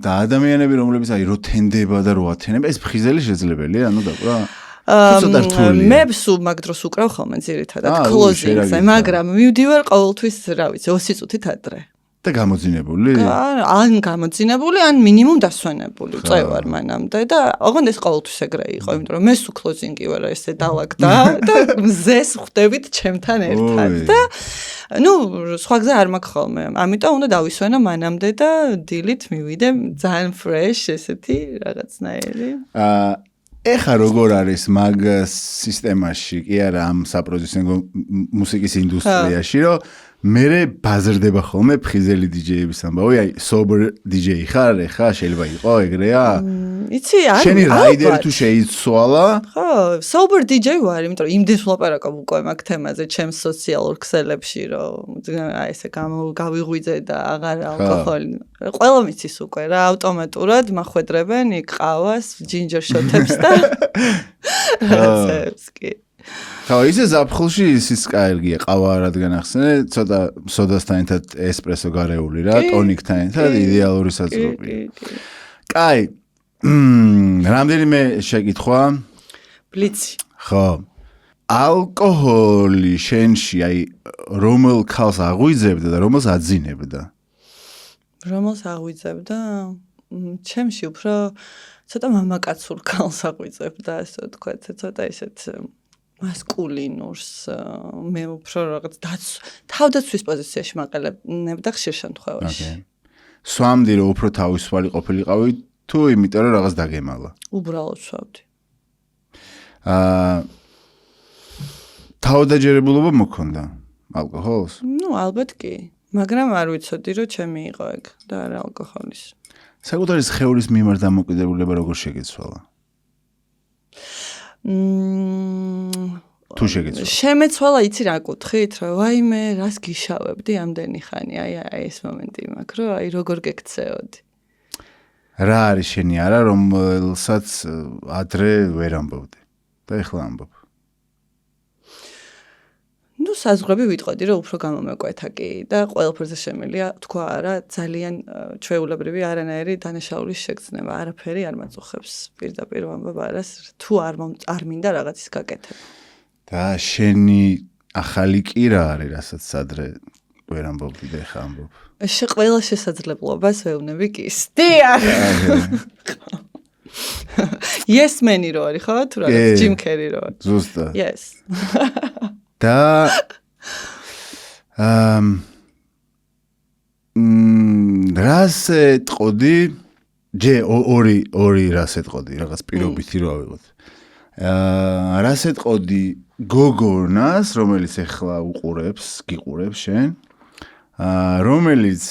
და ადამიანები რომლებიც აი რო თენდება და რო ათენება, ეს ფხიზელი შეძლებელია, ანუ დაკვრა? მე სულ მაგ დროს უკრავ ხოლმე ძირითადად closing-ზე, მაგრამ მივდივარ ყოველთვის, რა ვიცი, 20 წუთით ადრე. და გამოძინებული? ან გამოძინებული, ან მინიმუმ დასვენებული წევარ მანამდე და ოღონდ ეს ყოველთვის ეგრე იყო, იმიტომ რომ მე სულ closing-ი ვარ ესე დავაგდა და მზეს ხვდებით ჩემთან ერთად და ნუ სხვა გზა არ მაქვს ხოლმე. ამიტომ უნდა დავისვენო მანამდე და დილით მივიდე ძალიან fresh ესეთი რაღაცნაირი. ეხა როგორ არის მაგ სისტემაში, კი არა ამ საპროდიუსინგო მუსიკის ინდუსტრიაში, რომ მერე ბაზრდება ხოლმე ფხიზელი დიჯეების ამბავი, აი sober DJ ხარ, ეხა შეიძლება იყო ეგრეა? იცი, აი შენი რაიდერი თუ შეიცვალა? ხო, sober DJ ვარ, იმიტომ რომ იმდენს ვლაპარაკობ უკვე მაგ თემაზე ჩემს სოციალურ ქსელებში, რომ აი ესე გავიღვიძე და აღარ ალკოჰოლი. ყველა მიცის უკვე რა, ავტომატურად მახვედრებენ იქ ყავას, ჯინჯერ შოტებს და რაღაცებს კი. ხო, ისე ზაფხულში ისიც კაირგია, ყავა რადგან ახსენე, ცოტა სოდასთან ერთად ესპრესო გარეული რა, ტონიკთან ერთად იდეალური საწყობია. კაი. რამდენიმე შეკითხვა? ბლიცი. ხო. ალკოჰოლი შენში, აი, რომელ ქალს აღვიძებდა და რომელს აძინებდა? რომელს აღვიძებდა? ჩემში უფრო ცოტა მამაკაცურ ქალს აღვიძებდა, ასე ვთქვათ, ცოტა ისეთ მასკულინურს, მე უფრო რაღაც თავდაცვის პოზიციაში მაყენებდა ხშირ შემთხვევაში. სვამდი რომ უფრო თავისუფალი ყოფილიყავი თუ იმიტომ რომ რაღაც დაგემალა? უბრალოდ სვამდი. თავდაჯერებულობა მოქონდა ალკოჰოლს? ნუ ალბათ კი, მაგრამ არ ვიცოდი რომ ჩემი იყო ეგ და არა ალკოჰოლის. საკუთარი სხეულის მიმართ დამოკიდებულება როგორ შეგეცვალა? თუ შეგეცვალა. შემეცვალა იცი რა კუთხით, რომ ვაიმე, რას გიშავებდი ამდენი ხანი, აი ეს მომენტი მაქვს, რომ აი როგორ გექცეოდი. რა არის შენი არა, რომელსაც ადრე ვერ ამბობდი და ეხლა ამბობ? ნუ საზღვრები ვიტყოდი, რომ უფრო გამომეკვეთა კი და ყველაფერზე შემიძლია თქვა არა, ძალიან ჩვეულებრივი არანაირი დანაშაულის შეგრძნება, არაფერი არ მაწუხებს პირდაპირ ვამბობ არას, თუ არ მინდა რაღაცის გაკეთება. და შენი ახალი კი რა არის, რასაც ადრე ვერ ამბობდი და ეხა ამბობ. ყველა შესაძლებლობას ვეუბნები კი. სტიარ. Yes man-ი რო არის ხო? თუ რაღაც Jim Carrey რო არის. ზუსტად. Yes. და რას ეტყოდი? ორი რას ეტყოდი, რაღაც პირობითი რო ავიღოთ. რას ეტყოდი გოგონას, რომელიც ეხლა გიყურებს შენ, რომელიც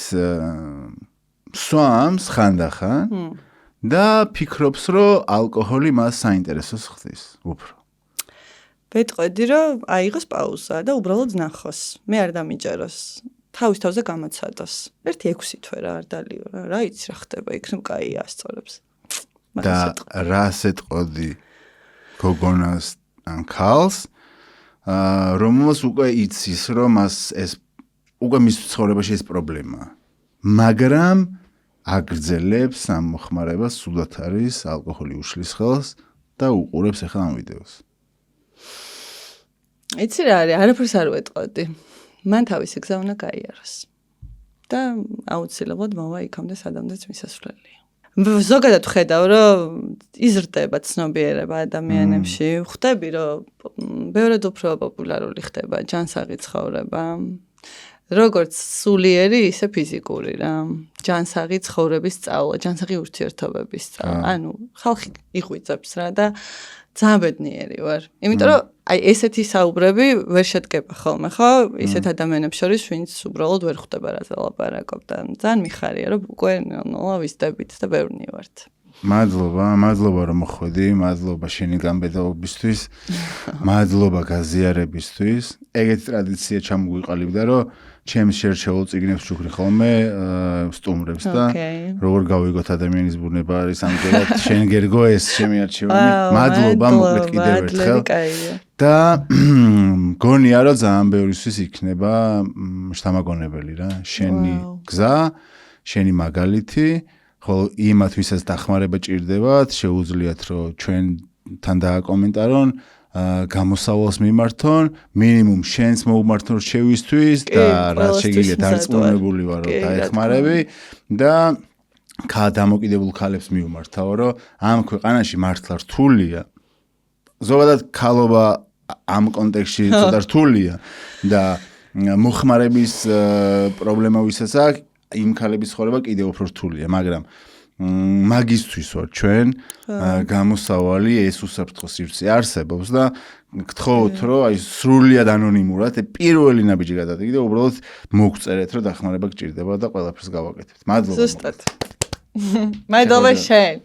სვამს ხანდახან და ფიქრობს, რომ ალკოჰოლი მას საინტერესოს ხდის, უფრო. ვეტყოდი, რომ აიღოს პაუზა და უბრალოდ ნახოს. მე არ დამიჯეროს. თავის თავზე გამოცადოს. 1-6 თვე რა არ დალიო რა. რა იცი რა ხდება, იქ ნუ კაია ასწორებს. და რას ეტყოდი გოგონას ან ქალს, რომელს უკვე იცის, რომ ეს უკვე მის ცხოვრებაში ეს პრობლემაა. მაგრამ აგრძელებს ამ მოხმარებას, სულად არის ალკოჰოლი უშლის ხელს და უყურებს ახლა ამ ვიდეოს. იცი რა არის, არაფერს არ ვეტყოდი. მან თავისი გზა უნდა გაიაროს. და აუცილებლად მოვა იქამდე, სადამდეც მისასვლელია. ზოგადად ხედავ, რომ იზრდება ცნობიერება ადამიანებში. ხვდები, რომ ბევრად უფრო პოპულარული ხდება ჯანსაღი ცხოვრება. როგორც სულიერი, ისე ფიზიკური რა. ჯანსაღი ცხოვრების სწავლა, ჯანსაღი ურთიერთობების სწავლა. ანუ ხალხი იღვიძებს რა და ძალიან ბედნიერი ვარ. იმიტომ რომ აი ესეთი საუბრები ვერ შედგება ხოლმე, ხო? ისეთ ადამიანებს შორის, ვინც უბრალოდ ვერ ხვდება რაზე ლაპარაკობ და ძალიან მიხარია, რომ უკვე ნელა ვიზდებით და ბევრნი ვართ. მადლობა რომ მოხვედი, მადლობა შენი გამბედაობისთვის, მადლობა გაზიარებისთვის. ეგეთი ტრადიცია ჩამოგვიყალიბდა, რომ ჩემს შერჩეულ წიგნებს ვჩუქრი ხოლმე სტუმრებს და როგორ გავიგოთ ადამიანის ბუნება არის ამჯერად შენ გერგო ეს ჩემი არჩევანი. მადლობა მოკლედ კიდევ ერთხელ. და გონია რომ ძალიან ბევრისთვის იქნება შთამაგონებელი რა. შენი გზა, შენი მაგალითი, ხოლო იმათ ვისაც დახმარება ჭირდებათ, შეუძლიათ რომ ჩვენთან დააკომენტარონ, გამოსავალს მიმართონ, მინიმუმ შენს მოუმართონ რჩევისთვის და რაც შეგიძლიათ არწმუნებული ვარ რომ დაეხმარები და დამოკიდებულ ქალებს მიუმართავ, რომ ამ ქვეყანაში მართლა რთულია. ზოგადად ქალობა ამ კონტექსტში ცოტა რთულია და მოხმარების პრობლემა ვისაც აქვს, იმ ქალების ცხოვრება კიდევ უფრო რთულია, მაგრამ მაგისთვის ვარ ჩვენ გამოსავალი ეს უსაფრთხო სივრცე არსებობს და გთხოვთ რომ აი სრულიად ანონიმურად პირველი ნაბიჯი გადადიგდე და უბრალოდ მოგწერეთ რომ დახმარება გჭირდება და ყველაფერს გავაკეთებთ. მადლობა. ზუსტად. მადლობა შენ.